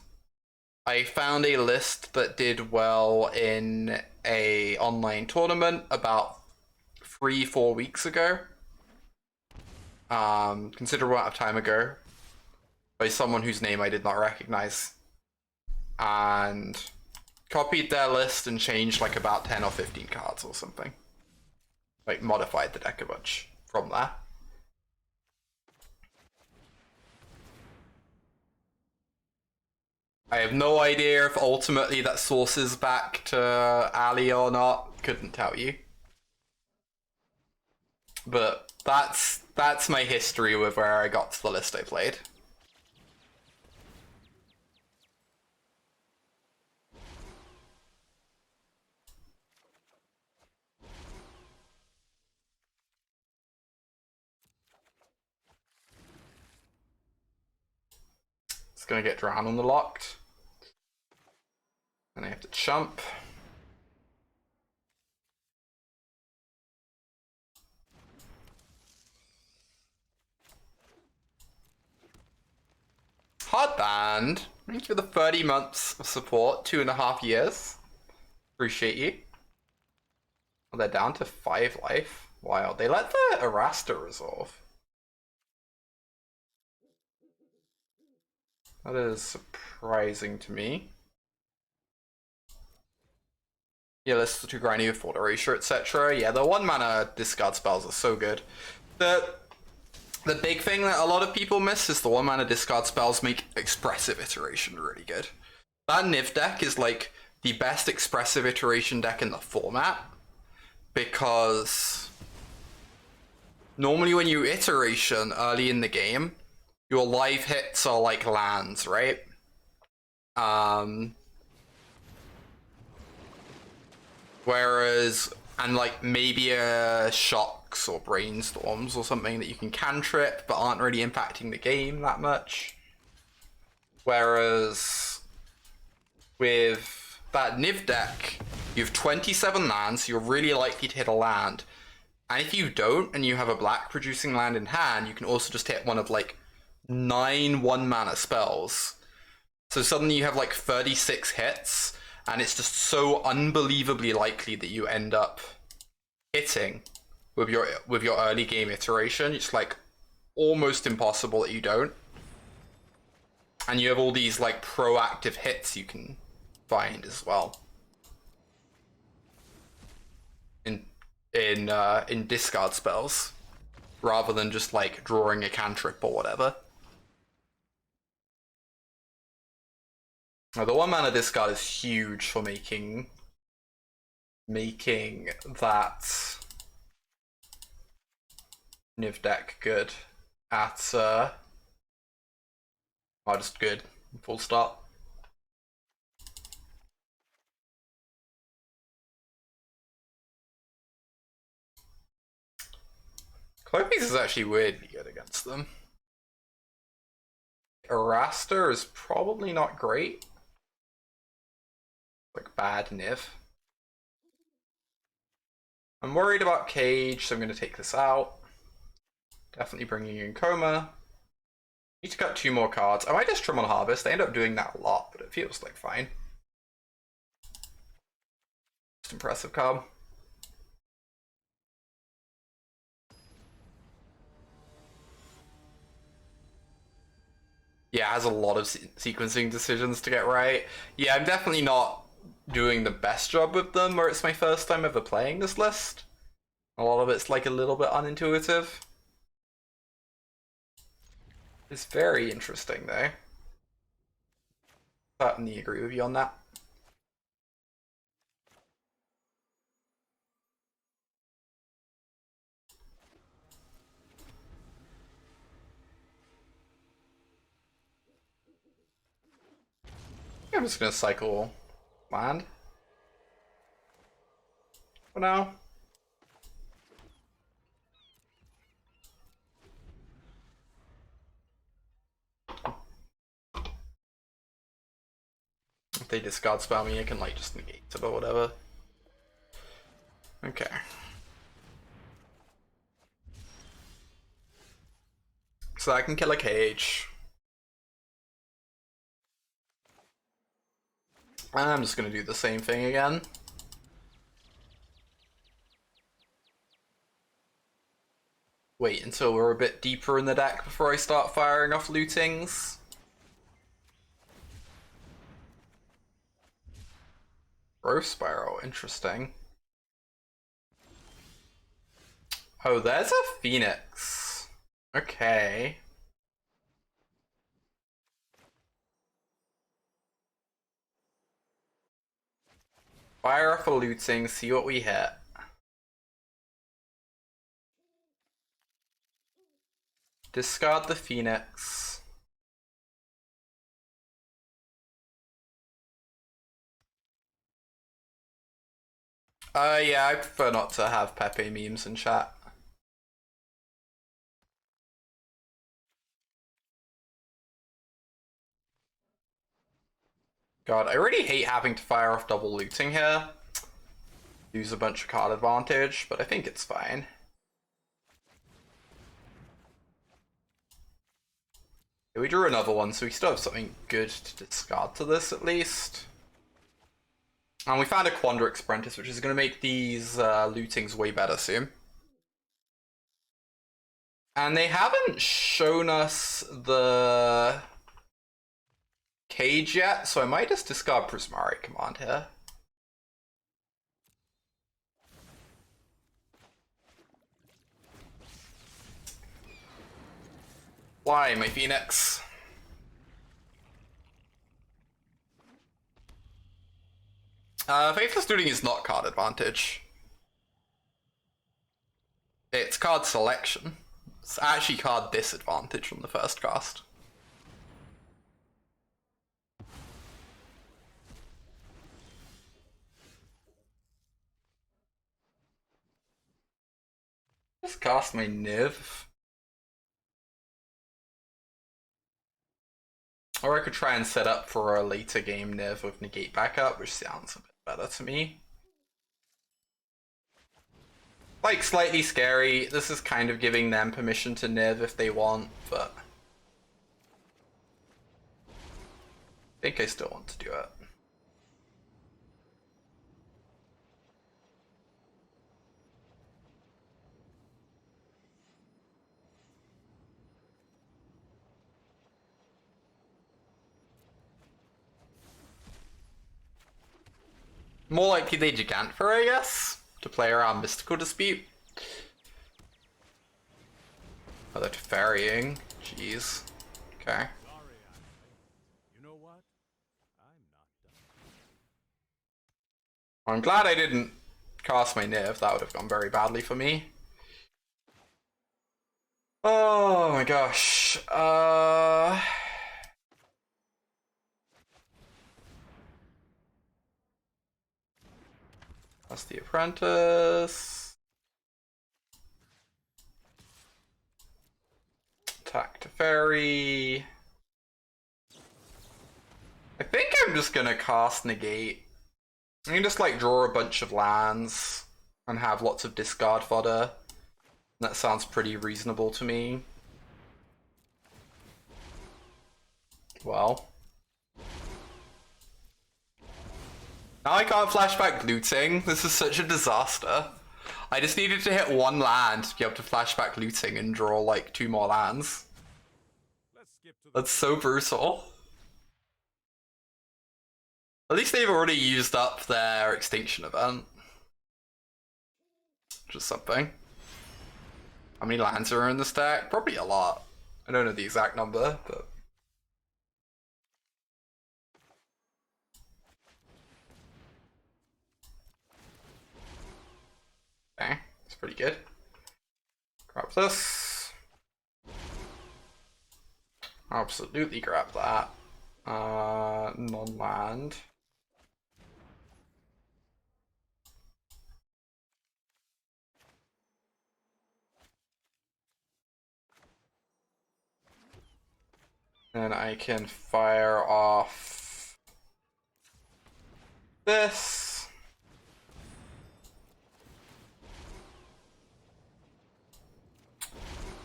I found a list that did well in a online tournament about 3-4 weeks ago. Considerable amount of time ago, by someone whose name I did not recognize. And copied their list and changed like about 10 or 15 cards or something. Like modified the deck a bunch from there. I have no idea if ultimately that sources back to Ali or not. Couldn't tell you. But that's my history with where I got to the list I played. It's gonna get Drown on the Locked. And I have to chump. Hard band. Thank you for the 30 months of support, 2.5 years. Appreciate you. Oh, they're down to 5 life. Wow, they let the Erasta resolve. That is surprising to me. Yeah, let's do grindy with Water Erasure, etc. Yeah, the 1-mana discard spells are so good. The big thing that a lot of people miss is the 1-mana discard spells make Expressive Iteration really good. That Niv deck is like the best Expressive Iteration deck in the format, because normally when you Iteration early in the game, your live hits are like lands, right? Whereas, and like maybe shocks or brainstorms or something that you can cantrip but aren't really impacting the game that much. Whereas with that Niv deck, you have 27 lands, so you're really likely to hit a land. And if you don't, and you have a black producing land in hand, you can also just hit one of like 9 1-mana spells. So suddenly you have like 36 hits, and it's just so unbelievably likely that you end up hitting with your early game iteration. It's like almost impossible that you don't. And you have all these like proactive hits you can find as well in discard spells, rather than just like drawing a cantrip or whatever. Now, the 1-mana discard is huge for making that Niv deck good at just good, full stop. Cloakpiece is actually weirdly good against them. Eraster is probably not great. Like bad Niv. I'm worried about Cage, so I'm going to take this out. Definitely bringing in Coma. Need to cut 2 more cards. I might just trim on Harvest. They end up doing that a lot, but it feels like fine. Just impressive card. Yeah, it has a lot of sequencing decisions to get right. Yeah, I'm definitely not doing the best job with them, where it's my first time ever playing this list. A lot of it's like a little bit unintuitive. It's very interesting though. Certainly agree with you on that. I'm just gonna cycle land for now. If they discard spell me, I can like just negate it or whatever. Okay. So I can kill a Cage. I'm just gonna do the same thing again. Wait until we're a bit deeper in the deck before I start firing off lootings. Growth Spiral, interesting. Oh, there's a Phoenix. Okay. Fire off a looting, see what we hit. Discard the Phoenix. Yeah, I prefer not to have Pepe memes in chat. God, I really hate having to fire off double looting here. Lose a bunch of card advantage, but I think it's fine. Okay, we drew another one, so we still have something good to discard to this at least. And we found a Quandrix Apprentice, which is going to make these lootings way better soon. And they haven't shown us the Cage yet, so I might just discard Prismari Command here. Fly, my Phoenix. Faithless Looting is not card advantage. It's card selection. It's actually card disadvantage from the first cast. Just cast my Niv. Or I could try and set up for a later game Niv with negate backup, which sounds a bit better to me. Like, slightly scary. This is kind of giving them permission to Niv if they want, but I think I still want to do it. More likely they Gigantfer, I guess, to play around Mystical Dispute. Oh, they're ferrying. Jeez. Okay. You know what? I'm not done. I'm glad I didn't cast my Niv. That would have gone very badly for me. Oh my gosh. That's the Apprentice. Attack to Fairy. I think I'm just gonna cast Negate. I can just like draw a bunch of lands and have lots of discard fodder. That sounds pretty reasonable to me. Well. Now I can't flashback looting. This is such a disaster. I just needed to hit one land to be able to flashback looting and draw like 2 more lands. That's so brutal. At least they've already used up their extinction event. Which is something. How many lands are in the stack? Probably a lot. I don't know the exact number, but... Okay, that's pretty good. Grab this. Absolutely grab that. Non-land. And I can fire off this.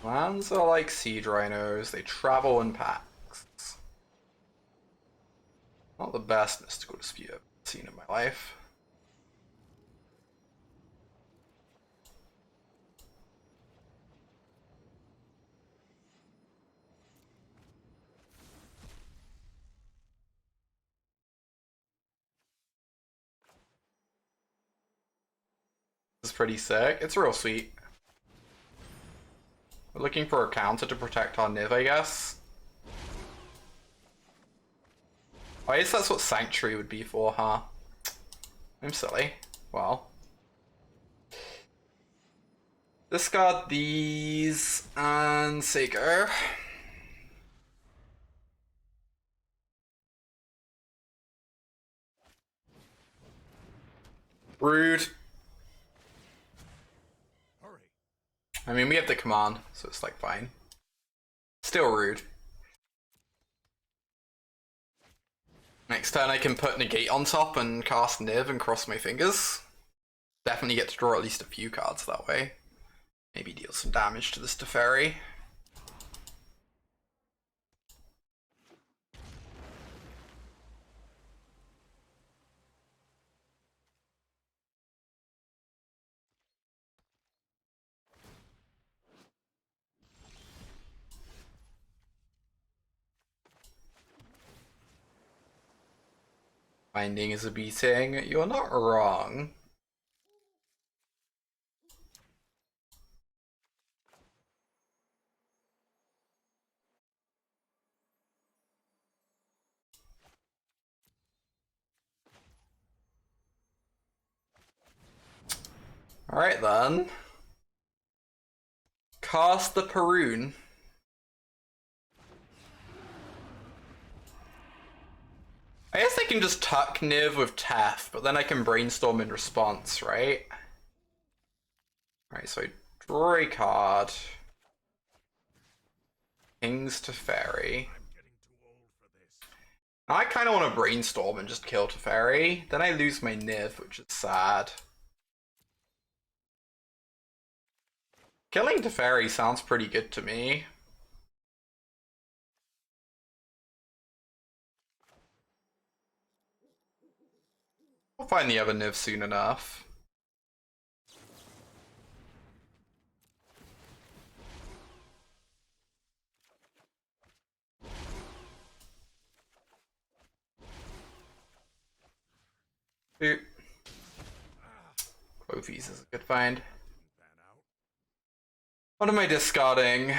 Lands are like siege rhinos, they travel in packs. Not the best Mystical Dispute I've seen in my life. This is pretty sick. It's real sweet. We're looking for a counter to protect our Niv, I guess. I guess that's what Sanctuary would be for, huh? I'm silly. Well. Discard these and say go. Rude. Hurry. I mean, we have the command, so it's like fine. Still rude. Next turn I can put Negate on top and cast Niv and cross my fingers. Definitely get to draw at least a few cards that way. Maybe deal some damage to this Teferi. Binding is a beating. You're not wrong. Alright then. Cast the Perun. I guess I can just tuck Niv with Tef, but then I can brainstorm in response, right? Alright, so I draw a card. Kings to Fairy. I kind of want to brainstorm and just kill Teferi. Then I lose my Niv, which is sad. Killing Teferi sounds pretty good to me. I'll find the other Niv soon enough. Quofees is a good find. What am I discarding?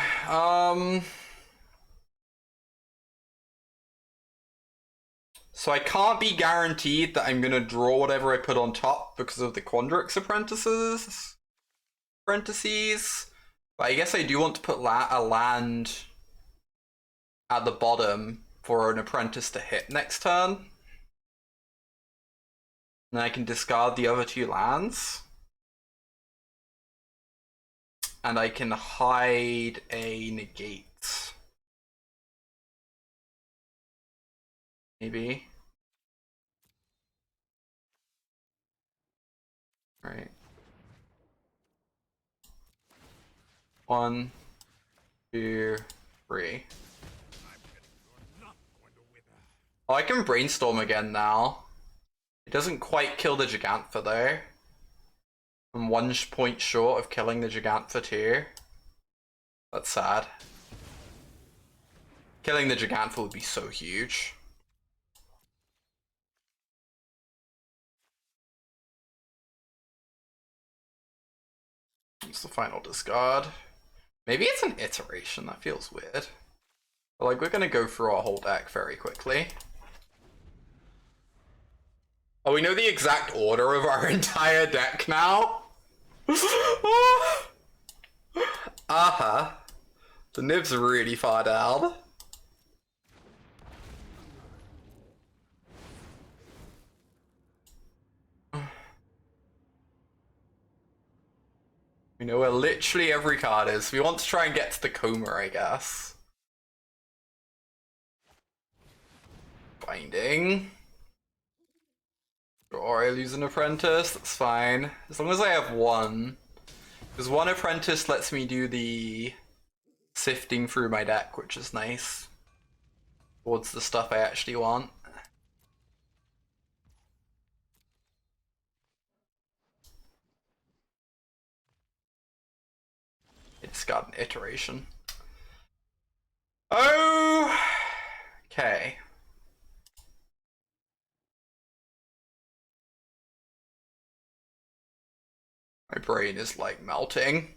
So I can't be guaranteed that I'm gonna draw whatever I put on top because of the Quandrix apprentices. But I guess I do want to put a land at the bottom for an apprentice to hit next turn. And I can discard the other two lands. And I can hide a negate. Maybe. Right. 1, 2, 3. Oh, I can brainstorm again now. It doesn't quite kill the Gigantha though. I'm 1 point short of killing the Gigantha too. That's sad. Killing the Gigantha would be so huge. It's the final discard. Maybe it's an iteration, that feels weird. But like, we're gonna go through our whole deck very quickly. Oh, we know the exact order of our entire deck now? Uh-huh. The Nib's really far down. We know where literally every card is. We want to try and get to the coma, I guess. Binding. Or I lose an apprentice, that's fine. As long as I have one. Because one apprentice lets me do the sifting through my deck, which is nice. Towards the stuff I actually want. It's got an iteration. Oh, okay. My brain is like melting.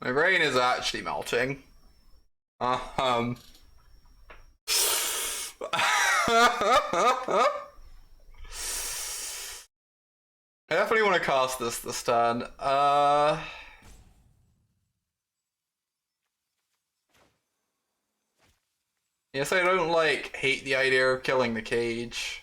My brain is actually melting. I definitely want to cast this turn. Yes, I don't like hate the idea of killing the cage.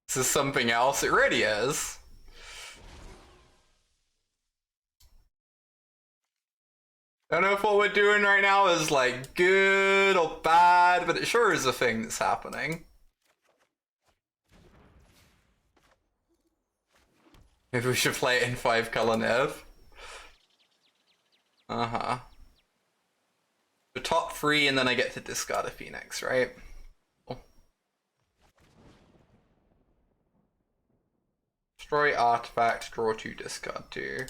This is something else. It really is. I don't know if what we're doing right now is like good or bad, but it sure is a thing that's happening. Maybe we should play it in 5-color Niv. Uh-huh. The top 3 and then I get to discard a Phoenix, right? Destroy artifact, draw 2, discard 2.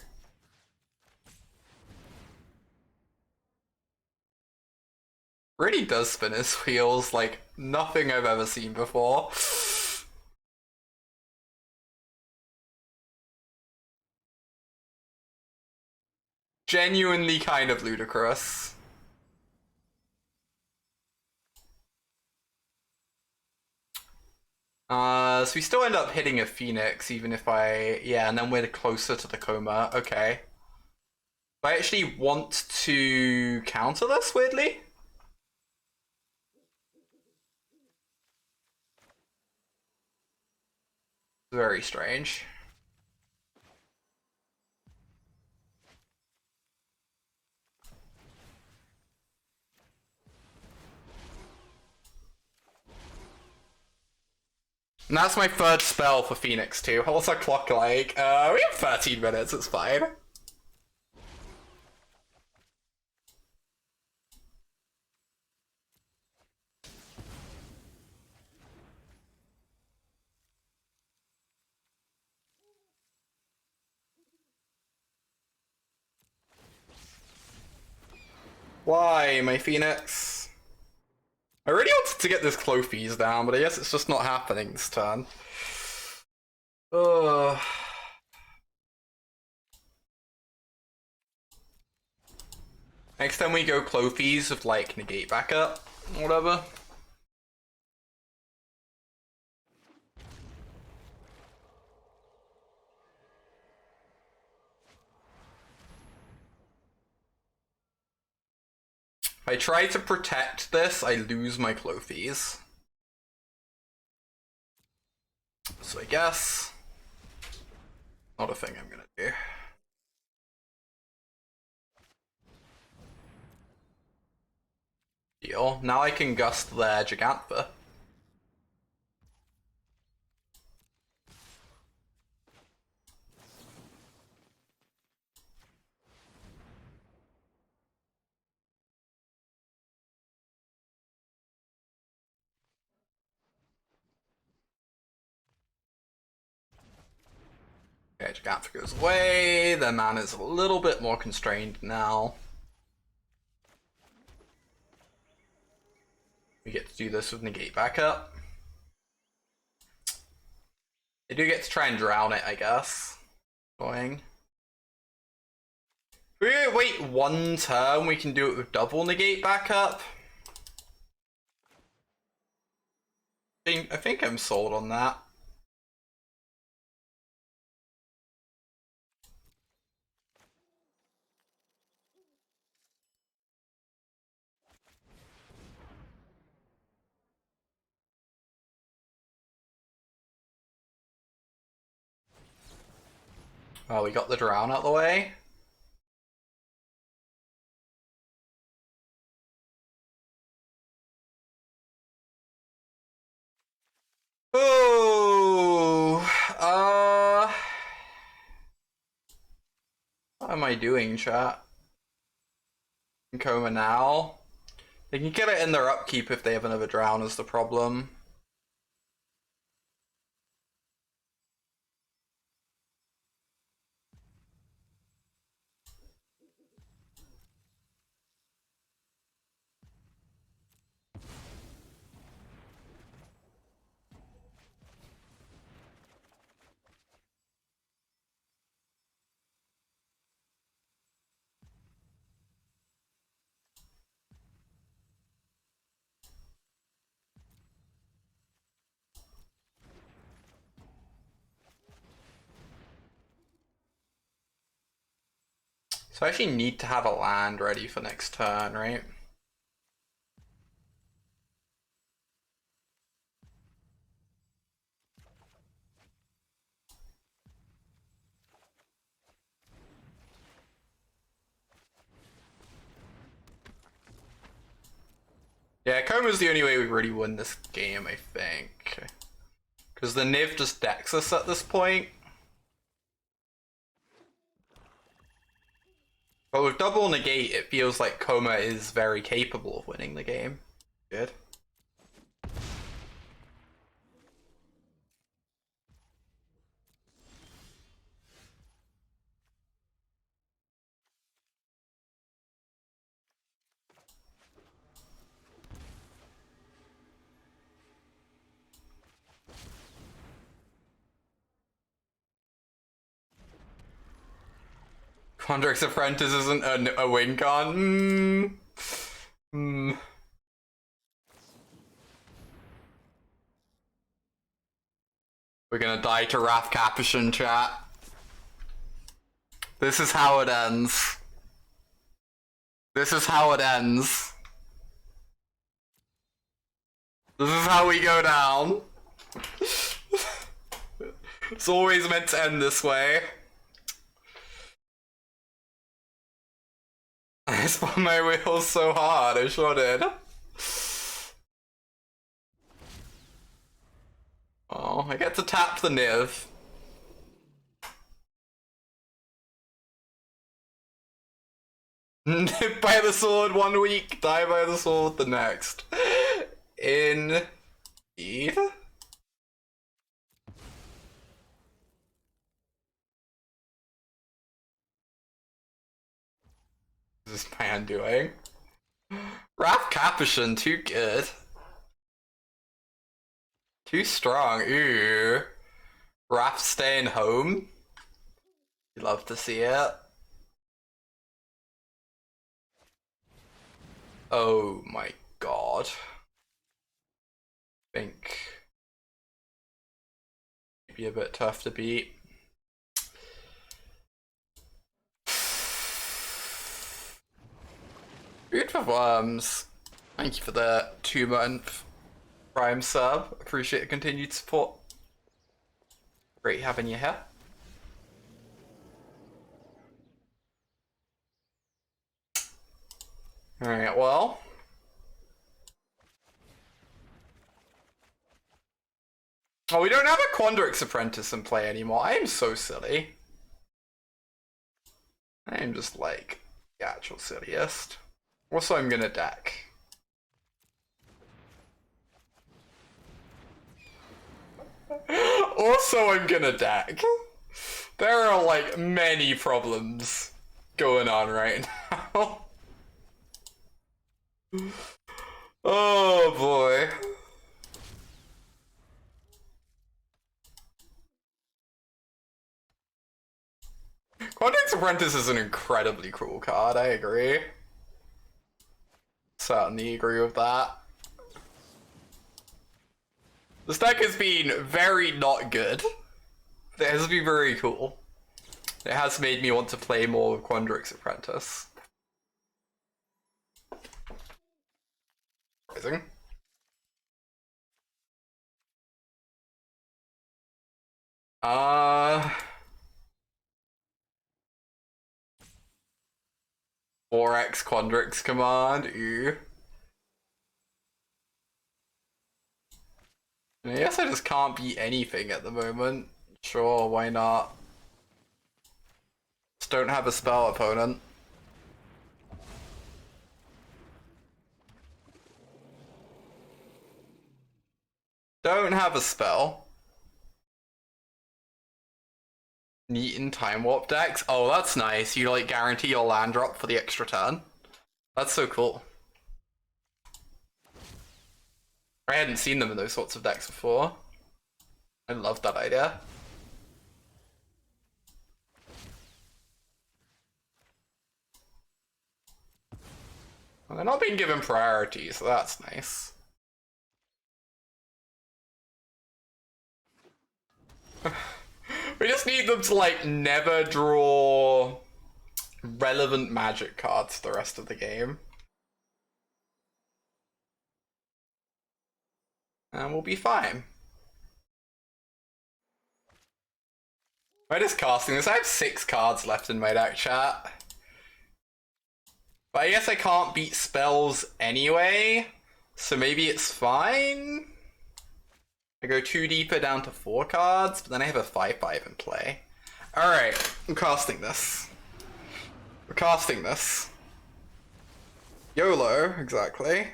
Really does spin his wheels like nothing I've ever seen before. Genuinely kind of ludicrous. So we still end up hitting a Phoenix, even if yeah, and then we're closer to the coma. Okay. I actually want to counter this, weirdly. Very strange. And that's my third spell for Phoenix too. What's our clock like? We have 13 minutes, it's fine. Why, my Phoenix? I really wanted to get this Clothies down, but I guess it's just not happening this turn. Ugh. Next time we go Clothies with like negate backup, whatever. If I try to protect this, I lose my Clothies. So I guess not a thing I'm gonna do. Deal. Now I can gust their Gigantha. Okay, Gigantha goes away. Their mana's a little bit more constrained now. We get to do this with negate backup. They do get to try and drown it, I guess. Annoying. If we wait one turn, we can do it with double negate backup. I think I'm sold on that. Oh, we got the drown out of the way. Oh, what am I doing, chat? In coma now. They can get it in their upkeep if they have another drown is the problem. So I actually need to have a land ready for next turn, right? Yeah, Coma's the only way we really win this game, I think. Because the Niv just decks us at this point. But with double negate, it feels like Coma is very capable of winning the game. Good. Quandrix Apprentice isn't a win con. We're gonna die to Wrath Capuchin, chat. This is how it ends. This is how it ends. This is how we go down. It's always meant to end this way. I spun my wheels so hard, I sure did. Oh, I get to tap the Niv. Nib by the sword 1 week, die by the sword the next. Indeed. What is this man doing? Wrath Capuchin, too good. Too strong, ooh. Wrath staying home. You'd love to see it. Oh my god. I think maybe a bit tough to beat. Food for Worms. Thank you for the 2-month Prime sub. Appreciate the continued support. Great having you here. Alright, well. Oh, we don't have a Quandrix Apprentice in play anymore. I am so silly. I am just like the actual silliest. Also, I'm gonna deck. Also, I'm gonna deck. There are like many problems going on right now. Oh boy. Quandrix Apprentice is an incredibly cool card, I agree. Certainly agree with that. This deck has been very not good. It has been very cool. It has made me want to play more with Quandrix Apprentice. Surprising. Forex Quandrix command, ooh. I guess I just can't beat anything at the moment. Sure, why not? Just don't have a spell opponent. Don't have a spell. Neat and Time Warp decks? Oh, that's nice. You like guarantee your land drop for the extra turn. That's so cool. I hadn't seen them in those sorts of decks before. I love that idea. Well, they're not being given priority, so that's nice. We just need them to like never draw relevant magic cards the rest of the game. And we'll be fine. Am I just casting this? I have 6 cards left in my deck, chat. But I guess I can't beat spells anyway, so maybe it's fine? I go 2 deeper down to 4 cards, but then I have a 5/5 in play. Alright, I'm casting this. We're casting this. YOLO, exactly.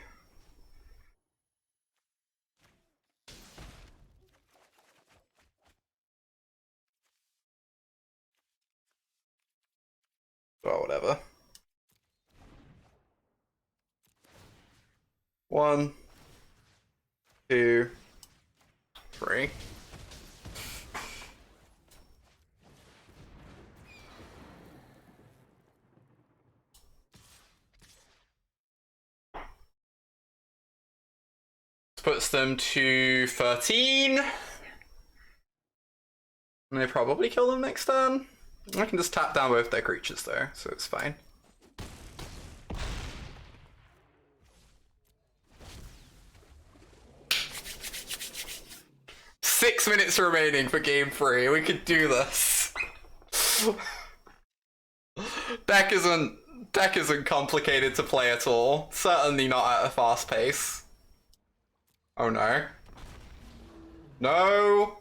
Well, whatever. 1, 2, 3. puts them to 13. And they probably kill them next turn. I can just tap down both their creatures though, so it's fine. Six minutes remaining for game 3. We could do this. Deck isn't complicated to play at all. Certainly not at a fast pace. Oh no. No!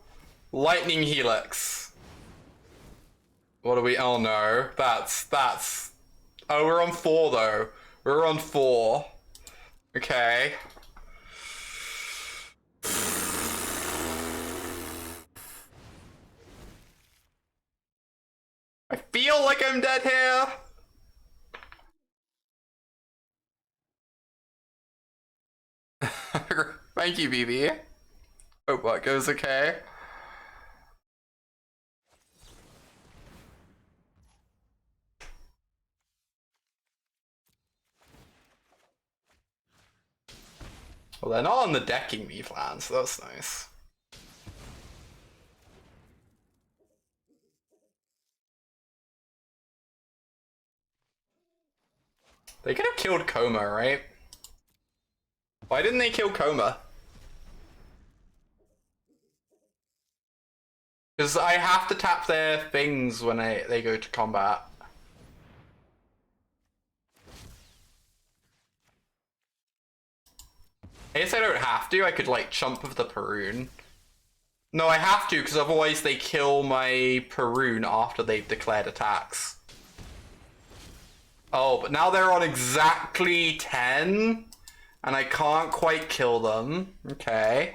Lightning Helix. What are we? Oh no. That's... Oh, we're on 4 though. We're on 4. Okay. I feel like I'm dead here. Thank you, BB. Hope that goes okay. Well, they're not on the decking me plan, so that's nice. They could have killed Coma, right? Why didn't they kill Coma? Because I have to tap their things when they go to combat. I guess I don't have to. I could like chump with the Perun. No, I have to because otherwise they kill my Perun after they've declared attacks. Oh, but now they're on exactly 10, and I can't quite kill them. Okay.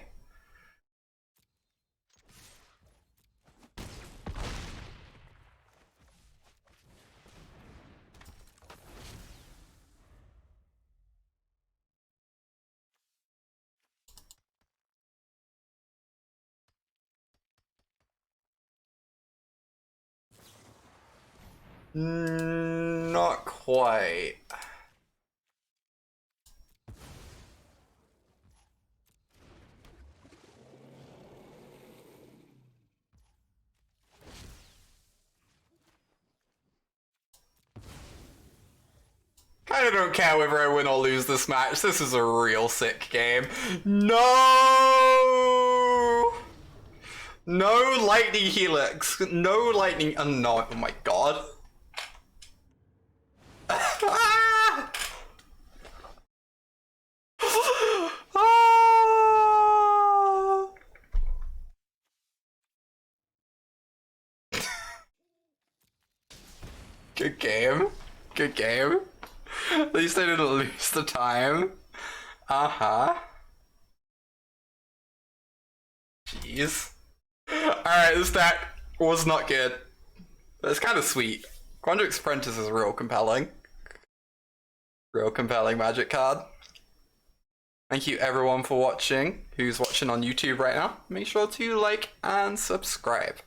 Not quite. Kinda don't care whether I win or lose this match. This is a real sick game. No! No lightning helix. No lightning. Oh no. Oh my god. Ah! Ah! Good game. Good game. At least I didn't lose the time. Uh-huh. Jeez. Alright, this deck was not good. But it's kind of sweet. Quandrix Apprentice is real compelling. Real compelling magic card. Thank you everyone for watching, who's watching on YouTube right now. Make sure to like and subscribe.